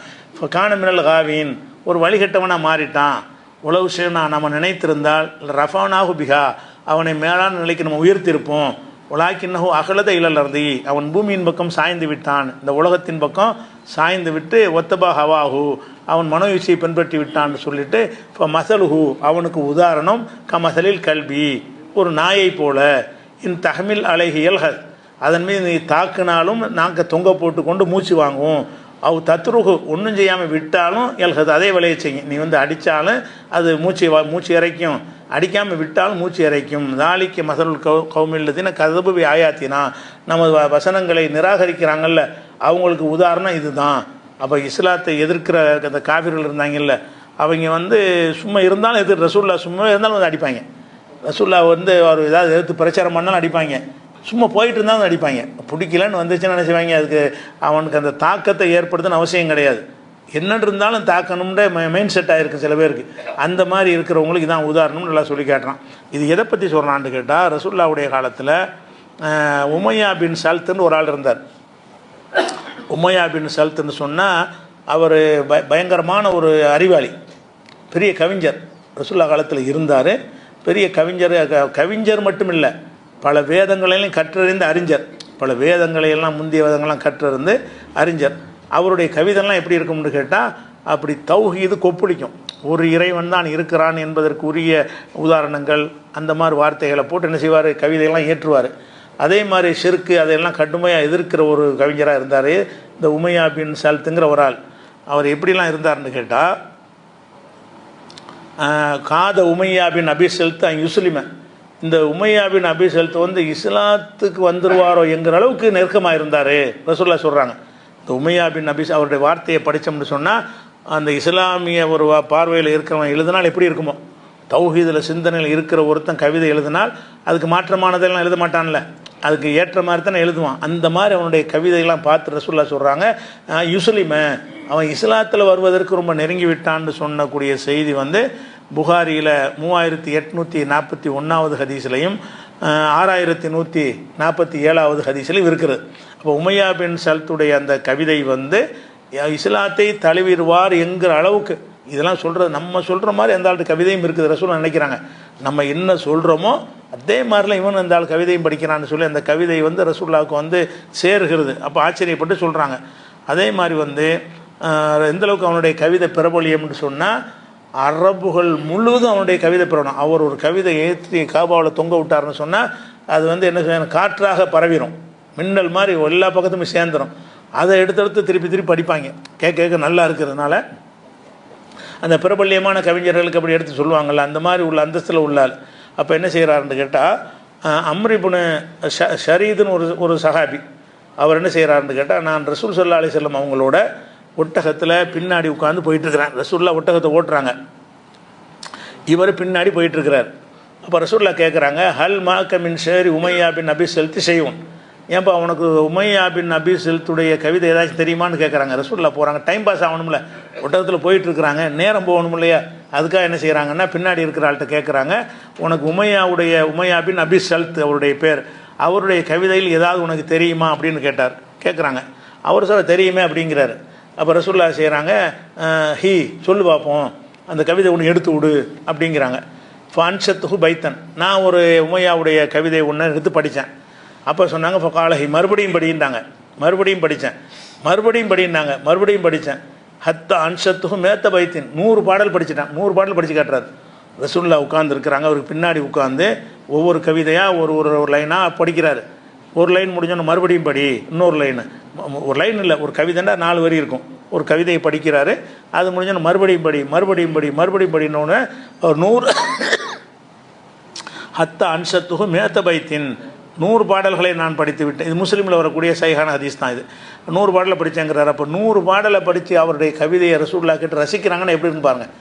கான மினல் காவின், ஒரு வழிகட்டவனாக மாறிட்டான். உளவு ஷேனா, நம்ம நினைத்திருந்தால் ரஃபானாகு பிகா, அவனை மேலான நிலைக்கு நம்ம உயர்த்திருப்போம். உலாக்கின்னஹு அகலத இலலர்தி, அவன் பூமியின் பக்கம் சாய்ந்து விட்டான், இந்த உலகத்தின் பக்கம் சாய்ந்து விட்டு ஒத்தபா ஹவாஹு, அவன் மனோயுச்சியை பின்பற்றி விட்டான்னு சொல்லிட்டு இப்போ மசலுஹு, அவனுக்கு உதாரணம் கமசலில் கல்வி, ஒரு நாயை போல. இன் தஹமில் அலைஹியல் ஹத், அதன் மீது நீ தாக்குனாலும் நாங்கள் தொங்க போட்டு கொண்டு மூச்சு வாங்குவோம். அவ் தத்ருகு, ஒன்றும் செய்யாமல் விட்டாலும் எல்ஹத், அதே விளைய செய்யும். நீ வந்து அடித்தாலும் அது மூச்சு இறைக்கும், அடிக்காமல் விட்டாலும் மூச்சு இறைக்கும். தாலிக்கு மசலுல் கௌமில்லதின கதபு ஆயாத்தினா, நம்ம வசனங்களை நிராகரிக்கிறாங்கல்ல அவங்களுக்கு உதாரணம் இதுதான். அப்போ இஸ்லாத்தை எதிர்க்கிற அந்த காஃபிர்கள் இருந்தாங்கல்ல, அவங்க வந்து சும்மா இருந்தாலும் ரசூலுல்லாஹ் சும்மா இருந்தாலும் வந்து அடிப்பாங்க. ரசூலுல்லாஹ் வந்து அவர் ஏதாவது எதிர்த்து பிரச்சாரம் பண்ணாலும் அடிப்பாங்க, சும்மா போயிட்டு இருந்தாலும் அடிப்பாங்க. பிடிக்கலன்னு வந்துச்சுன்னு நினச்சிவாங்க. அதுக்கு அவனுக்கு அந்த தாக்கத்தை ஏற்படுத்துன்னு அவசியம் கிடையாது. என்னென்னு இருந்தாலும் தாக்கணும்ன்ற மைண்ட் செட் ஆகிருக்கு சில பேருக்கு. அந்த மாதிரி இருக்கிறவங்களுக்கு இதான் உதாரணம்னு நல்லா சொல்லி காட்டுறான். இது எதை பற்றி சொல்கிறான்னு கேட்டால், ரசூலுல்லாஹ்வுடைய காலத்தில் உமையா பின் சல்த்துன்னு ஒரு ஆள் இருந்தார். உமையா பின் சல்த்துன்னு சொன்னால் அவர் பயங்கரமான ஒரு அறிவாளி, பெரிய கவிஞர். ரசூலுல்லாஹ் காலத்தில் இருந்தார், பெரிய கவிஞர். கவிஞர் மட்டும் இல்லை, பல வேதங்களையும் கற்றறிந்த அறிஞர். பல வேதங்களையெல்லாம் முந்தைய வேதங்கள்லாம் கற்றறிந்து அறிஞர். அவருடைய கவிதைலாம் எப்படி இருக்கும்னு கேட்டால், அப்படி தௌஹீது கொப்பளிக்கும். ஒரு இறைவன் தான் இருக்கிறான் என்பதற்கு உரிய உதாரணங்கள், அந்த மாதிரி வார்த்தைகளை போட்டு என்ன செய்வார், கவிதையெல்லாம் ஏற்றுவார். அதே மாதிரி ஷிர்க்கு அதையெல்லாம் கடுமையாக எதிர்க்கிற ஒரு கவிஞராக இருந்தார் இந்த உமையா பின் சல்த்துங்கிற ஒரு ஆள். அவர் எப்படிலாம் இருந்தார்னு கேட்டால், காத உமையா பின் அபி சல்த் யுஸ்லிம, இந்த உமையா பின் அபி சல்த் வந்து இஸ்லாத்துக்கு வந்துடுவாரோ என்கிற அளவுக்கு நெருக்கமாக இருந்தார் ரசூலுல்லாஹ் சொல்கிறாங்க. இந்த உமையா பின் அபி, அவருடைய வார்த்தையை படித்தோம்னு சொன்னால், அந்த இஸ்லாமிய ஒரு பார்வையில் இருக்கிறவன் எழுதினால் எப்படி இருக்குமோ, தௌஹீதில் சிந்தனையில் இருக்கிற ஒருத்தன் கவிதை எழுதினால் அதுக்கு மாற்றமானதெல்லாம் எழுத மாட்டான்ல, அதுக்கு ஏற்ற மாதிரி தானே எழுதுவான். அந்த மாதிரி அவனுடைய கவிதையெல்லாம் பார்த்து ரசூலுல்லாஹ் சொல்கிறாங்க, யுஸ்லிம, அவன் இஸ்லாத்தில் வருவதற்கு ரொம்ப நெருங்கி விட்டான்னு சொன்னக்கூடிய செய்தி வந்து புகாரியில் 3841வது ஹதீஸ்லையும் 6147வது ஹதீஸ்லையும் இருக்கிறது. அப்போ உமையா பின் சல்த்துடைய அந்த கவிதை வந்து இஸ்லாத்தை தழுவிடுவார் என்கிற அளவுக்கு, இதெல்லாம் சொல்கிறது நம்ம சொல்கிற மாதிரி எந்த ஆளுக்கு கவிதையும் இருக்குது ரசூலுல்லாஹ் நினைக்கிறாங்க. நம்ம என்ன சொல்கிறோமோ அதே மாதிரிலாம் இவன் அந்த ஆள் கவிதையும் படிக்கிறான்னு சொல்லி அந்த கவிதை வந்து ரசூலுல்லாஹ்வுக்கு வந்து சேருகிறது. அப்போ ஆச்சரியப்பட்டு சொல்கிறாங்க. அதே மாதிரி வந்து எந்தளவுக்கு அவனுடைய கவிதை பிரபலியம்னு சொன்னால், அரபுகள் முழுவதும் அவனுடைய கவிதை பெறணும். அவர் ஒரு கவிதை ஏற்றி காபாவில் தொங்க விட்டார்னு சொன்னால் அது வந்து என்ன செய்யணும், காற்றாக பரவிடும், மின்னல் மாதிரி எல்லா பக்கத்துமே சேர்ந்துடும். அதை எடுத்து திருப்பி படிப்பாங்க. கேட்க நல்லா இருக்கிறதுனால அந்த பிரபல்யமான கவிஞர்களுக்கு அப்படி எடுத்து சொல்லுவாங்கள்ல, அந்த மாதிரி உள்ள அந்தஸ்தில் உள்ளாள். அப்போ என்ன செய்கிறாருன்னு கேட்டால், அம்ரிபுனு ஷரீதுன்னு ஒரு சஹாபி, அவர் என்ன செய்கிறாருன்னு கேட்டால், நான் ரசூல் ஸல்லல்லாஹு அலைஹி வஸல்லம் அவங்களோட ஒட்டகத்தில் பின்னாடி உட்காந்து போயிட்டுருக்கிறேன். ரசூலுல்லாஹ் ஒட்டகத்தை ஓட்டுறாங்க, இவர் பின்னாடி போயிட்டுருக்கிறார். அப்போ ரசூலுல்லாஹ் கேட்குறாங்க, ஹல் மாக்க மின் ஷேரி உமையா பின் அபி சல்த் செய்வோம், ஏன்பா உனக்கு உமையா பின் அபி சில்த்துடைய கவிதை ஏதாச்சும் தெரியுமான்னு கேட்குறாங்க. ரசூலுல்லாஹ் போகிறாங்க, டைம் பாஸ் ஆகணும்ல, ஒட்டகத்தில் போயிட்டுருக்குறாங்க, நேரம் போகணும் இல்லையா, அதுக்காக என்ன செய்கிறாங்கன்னா பின்னாடி இருக்கிற ஆள்கிட்ட கேட்குறாங்க, உனக்கு உமையா பின் அபி சல்த் அவருடைய பேர், அவருடைய கவிதையில் ஏதாவது உனக்கு தெரியுமா அப்படின்னு கேட்குறாங்க. அவர் சொல்ல தெரியுமே அப்படிங்கிறாரு. அப்போ ரசூலுல்லாஹ் செய்கிறாங்க, சொல்லு பார்ப்போம், அந்த கவிதை ஒன்று எடுத்து விடு அப்படிங்கிறாங்க. ஃபான்ஷத்துஹு பைத்தன், நான் ஒரு உமையாவுடைய கவிதை ஒன்று எடுத்து படித்தேன். அப்போ சொன்னாங்க ஃபகாலஹி, மறுபடியும் படிந்தாங்க, மறுபடியும் படித்தேன், மறுபடியும் படித்தேன். ஹத்த அன்ஷத்துஹு மேத்த பைத்தின், 100 பாடல் படிச்சுட்டேன், 100 பாடல் படித்து காட்டுறாரு. ரசூலுல்லாஹ் உட்கார்ந்துருக்கிறாங்க, அவருக்கு பின்னாடி உட்காந்து ஒவ்வொரு கவிதையாக ஒரு லைனாக படிக்கிறாரு. ஒரு லைன் முடிஞ்சோன்னு மறுபடியும் படி, இன்னொரு லைனு, ஒரு லைன் இல்லை, ஒரு கவிதைன்னா 4 வரி இருக்கும், ஒரு கவிதையை படிக்கிறாரு. அது முடிஞ்சோன்னு மறுபடியும் படினோன்னு ஒரு 100 ஹத்த அன்ஷத்துஹு மேத்த பைத்தின், 100 பாடல்களை நான் படித்து விட்டேன். இது முஸ்லீமில் வரக்கூடிய சஹீஹான ஹதீஸ் தான் இது. 100 பாடலை படித்தேங்கிறார். அப்போ 100 பாடலை படித்து அவருடைய கவிதையை ரசூலுல்லாஹ் கிட்ட ரசிக்கிறாங்கன்னு எப்படின்னு பாருங்கள்.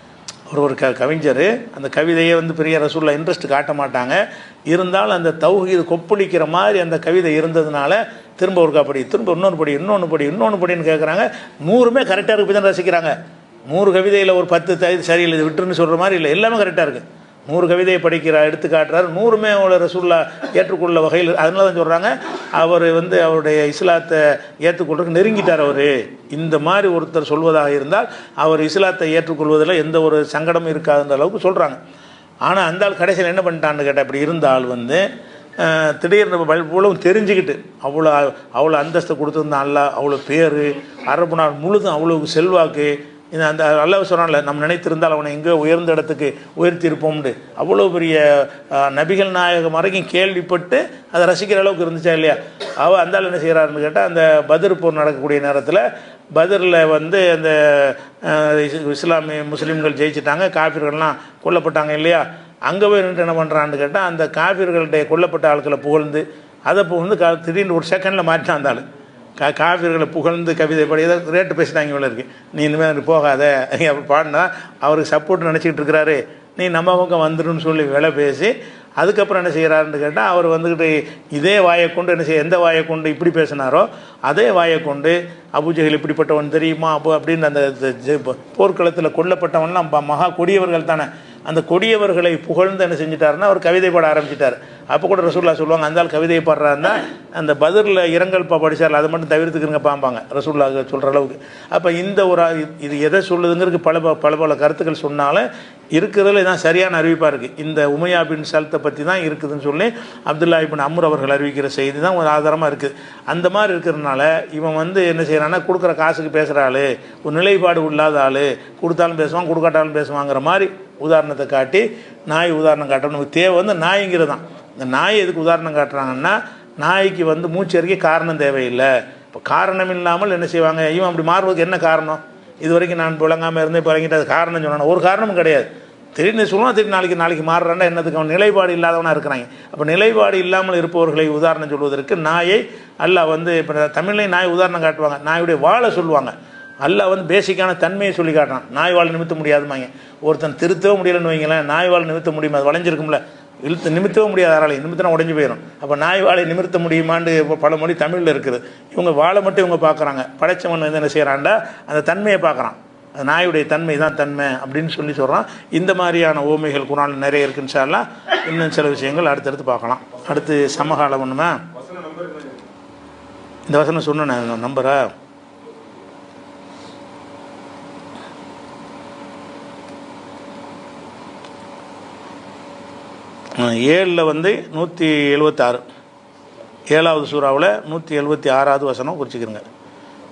அவர் ஒரு கவிஞர், அந்த கவிதையை பெரிய ரசூலுல்லாஹ் இன்ட்ரெஸ்ட் காட்ட மாட்டாங்க. இருந்தாலும் அந்த தௌஹீது கொப்பளிக்கிற மாதிரி அந்த கவிதை இருந்ததுனால திரும்ப ஒருக்கா படி, திரும்ப இன்னொன்று படின்னு கேட்குறாங்க. 100மே கரெக்டாக இருக்கு, தான் ரசிக்கிறாங்க. 100 கவிதையில் ஒரு 10 சரியில்லை, இது விட்டுருன்னு சொல்கிற மாதிரி இல்லை, எல்லாமே கரெக்டாக இருக்குது. 100 கவிதையை எடுத்து காட்டுறாரு, 100மே அவளை ரசூலுல்லாஹ் ஏற்றுக்கொள்ள வகையில். அதனால தான் சொல்கிறாங்க, அவர் அவருடைய இஸ்லாத்தை ஏற்றுக்கொள்றதுக்கு நெருங்கிட்டார். அவர் இந்த மாதிரி ஒருத்தர் சொல்வதாக இருந்தால் அவர் இஸ்லாத்தை ஏற்றுக்கொள்வதில் எந்த ஒரு சங்கடமும் இருக்காதுன்ற அளவுக்கு சொல்கிறாங்க. ஆனால் அந்த ஆள் கடைசியில் என்ன பண்ணிட்டான்னு கேட்டால், இப்படி இருந்த ஆள் திடீர்னு இவ்வளவு தெரிஞ்சுக்கிட்டு அவ்வளோ அந்தஸ்தை கொடுத்துருந்தான் அல்லாஹ், அவ்வளோ பேர், அரபு நாள் முழுதும் அவ்வளோ செல்வாக்கு. அந்த அல்லாஹ் சொன்னான்ல, நம்ம நினைத்திருந்தால் அவனை எங்கேயோ உயர்ந்த இடத்துக்கு உயர்த்தியிருப்போம்னு, அவ்வளோ பெரிய நபிகள் நாயகம் வரைக்கும் கேள்விப்பட்டு அதை ரசிக்கிற அளவுக்கு இருந்துச்சா இல்லையா. அந்த ஆள் என்ன செய்கிறாருன்னு கேட்டால், அந்த பத்ர் போர் நடக்கக்கூடிய நேரத்தில் பத்ரில் அந்த இஸ்லாமிய முஸ்லீம்கள் ஜெயிச்சிட்டாங்க, காஃபிர்கள்லாம் கொல்லப்பட்டாங்க இல்லையா. அங்கே போய் நின்று என்ன பண்ணுறான்னு கேட்டால், அந்த காஃபிர்களுடைய கொல்லப்பட்ட ஆட்களை புகழ்ந்து அதை திடீர்னு ஒரு செகண்டில் மாற்றினான் அந்த ஆள். காஃபிர்களை புகழ்ந்து கவிதை படி ஏதாவது ரேட்டு பேசிட்டாங்க இவ்வளோ இருக்குது, நீ இனிமேல் போகாத அப்படி பாடினா அவருக்கு சப்போர்ட் நினச்சிக்கிட்டு இருக்கிறாரு, நீ நம்ம பக்கம் வந்துடுன்னு சொல்லி விலை பேசி அதுக்கப்புறம் என்ன செய்கிறாருன்னு கேட்டால், அவர் இதே வாயை கொண்டு எந்த வாயை கொண்டு இப்படி பேசினாரோ அதே வாயை கொண்டு அபூஜஹல் இப்படிப்பட்டவன் தெரியுமா அப்படின்னு அந்த போர்க்களத்தில் கொல்லப்பட்டவன்லாம் மகா கொடியவர்கள் தானே, அந்த கொடியவர்களை புகழ்ந்து என்ன செஞ்சிட்டாருன்னா அவர் கவிதை பாட ஆரம்பிச்சிட்டார். அப்போ கூட ரசூலுல்லாஹ் சொல்லுவாங்க, அந்த ஆள் கவிதையை பாடுறாருன்னா அந்த பத்ரில் இரங்கல் படிச்சார், அதை மட்டும் தவிர்த்துக்கிறங்க பாம்பாங்க ரசூலுல்லாஹ் சொல்கிற அளவுக்கு. அப்போ இந்த ஒரு இது எதை சொல்லுதுங்கிறதுக்கு பல கருத்துக்கள் சொன்னாலும் இருக்கிறதுல இதான் சரியான அறிவிப்பாக இருக்குது. இந்த உமையா பின் சல்த்தை பற்றி தான் இருக்குதுன்னு சொல்லி அப்துல்லா இப்னு அம்ர் அவர்கள் அறிவிக்கிற செய்தி தான் ஒரு ஆதாரமாக இருக்குது. அந்த மாதிரி இருக்கிறதுனால இவன் என்ன செய்கிறான்னா, கொடுக்குற காசுக்கு பேசுகிற ஆள், ஒரு நிலைப்பாடு இல்லாத ஆள், கொடுத்தாலும் பேசுவான் கொடுக்காட்டாலும் பேசுவாங்கிற மாதிரி உதாரணத்தை காட்டி நாய் உதாரணம் காட்டணும். நமக்கு தேவை நாய்ங்கிறது தான். இந்த நாய் எதுக்கு உதாரணம் காட்டுறாங்கன்னா, நாய்க்கு மூச்சரிக்கை காரணம் தேவையில்லை. இப்போ காரணம் இல்லாமல் என்ன செய்வாங்க, இவன் அப்படி மாறுவதுக்கு என்ன காரணம், இது வரைக்கும் நான் விளங்காமல் இருந்தேன் இப்போ விளங்கிட்டு அது காரணம் சொன்னான், ஒரு காரணமும் கிடையாது. திடீர்னு சொல்லுவான், திடீர்னு நாளைக்கு மாறுறான்னா என்னதுக்கு, அவன் நிலைப்பாடு இல்லாதவனாக இருக்கிறாங்க. அப்போ நிலைப்பாடு இல்லாமல் இருப்பவர்களை உதாரணம் சொல்வதற்கு நாயை அல்லாஹ் இப்போ தமிழ்லையும் நாய் உதாரணம் காட்டுவாங்க, நாயுடைய வாழை சொல்லுவாங்க. அல்லாஹ் பேசிக்கான தன்மையை சொல்லி காட்டுறான். நாய் வாழை நிமித்த முடியாதுமாங்க, ஒருத்தன் திருத்தவே முடியலன்னு வைங்களேன், நாய் வாழை நிமித்த முடியுமா, அது வளைஞ்சிருக்கும்ல, நிமித்தவே முடியாது, யாராலையும் நிமித்தினா உடஞ்சி போயிடும். அப்போ நாய் வாழை நிமிர்த்த முடியுமான்னு பல மொழி தமிழில் இருக்குது. இவங்க வாழை மட்டும் இவங்க பார்க்குறாங்க, படைச்சவன் என்ன செய்கிறான்டா அந்த தன்மையை பார்க்குறான், அது நாயுடைய தன்மை தான் தன்மை அப்படின்னு சொல்கிறான். இந்த மாதிரியான ஓமைகள் குர்ஆனில் நிறைய இருக்குன்னு சொல்லலாம். இன்னும் சில விஷயங்கள் அடுத்தடுத்து பார்க்கலாம். அடுத்து சமகாலம் ஒன்றுமா, இந்த வசனம் சொன்னேன் நம்பரா, ஏழில் 176 7வது சூறாவில் 176வது வசனம் குறிச்சிக்கிறங்க.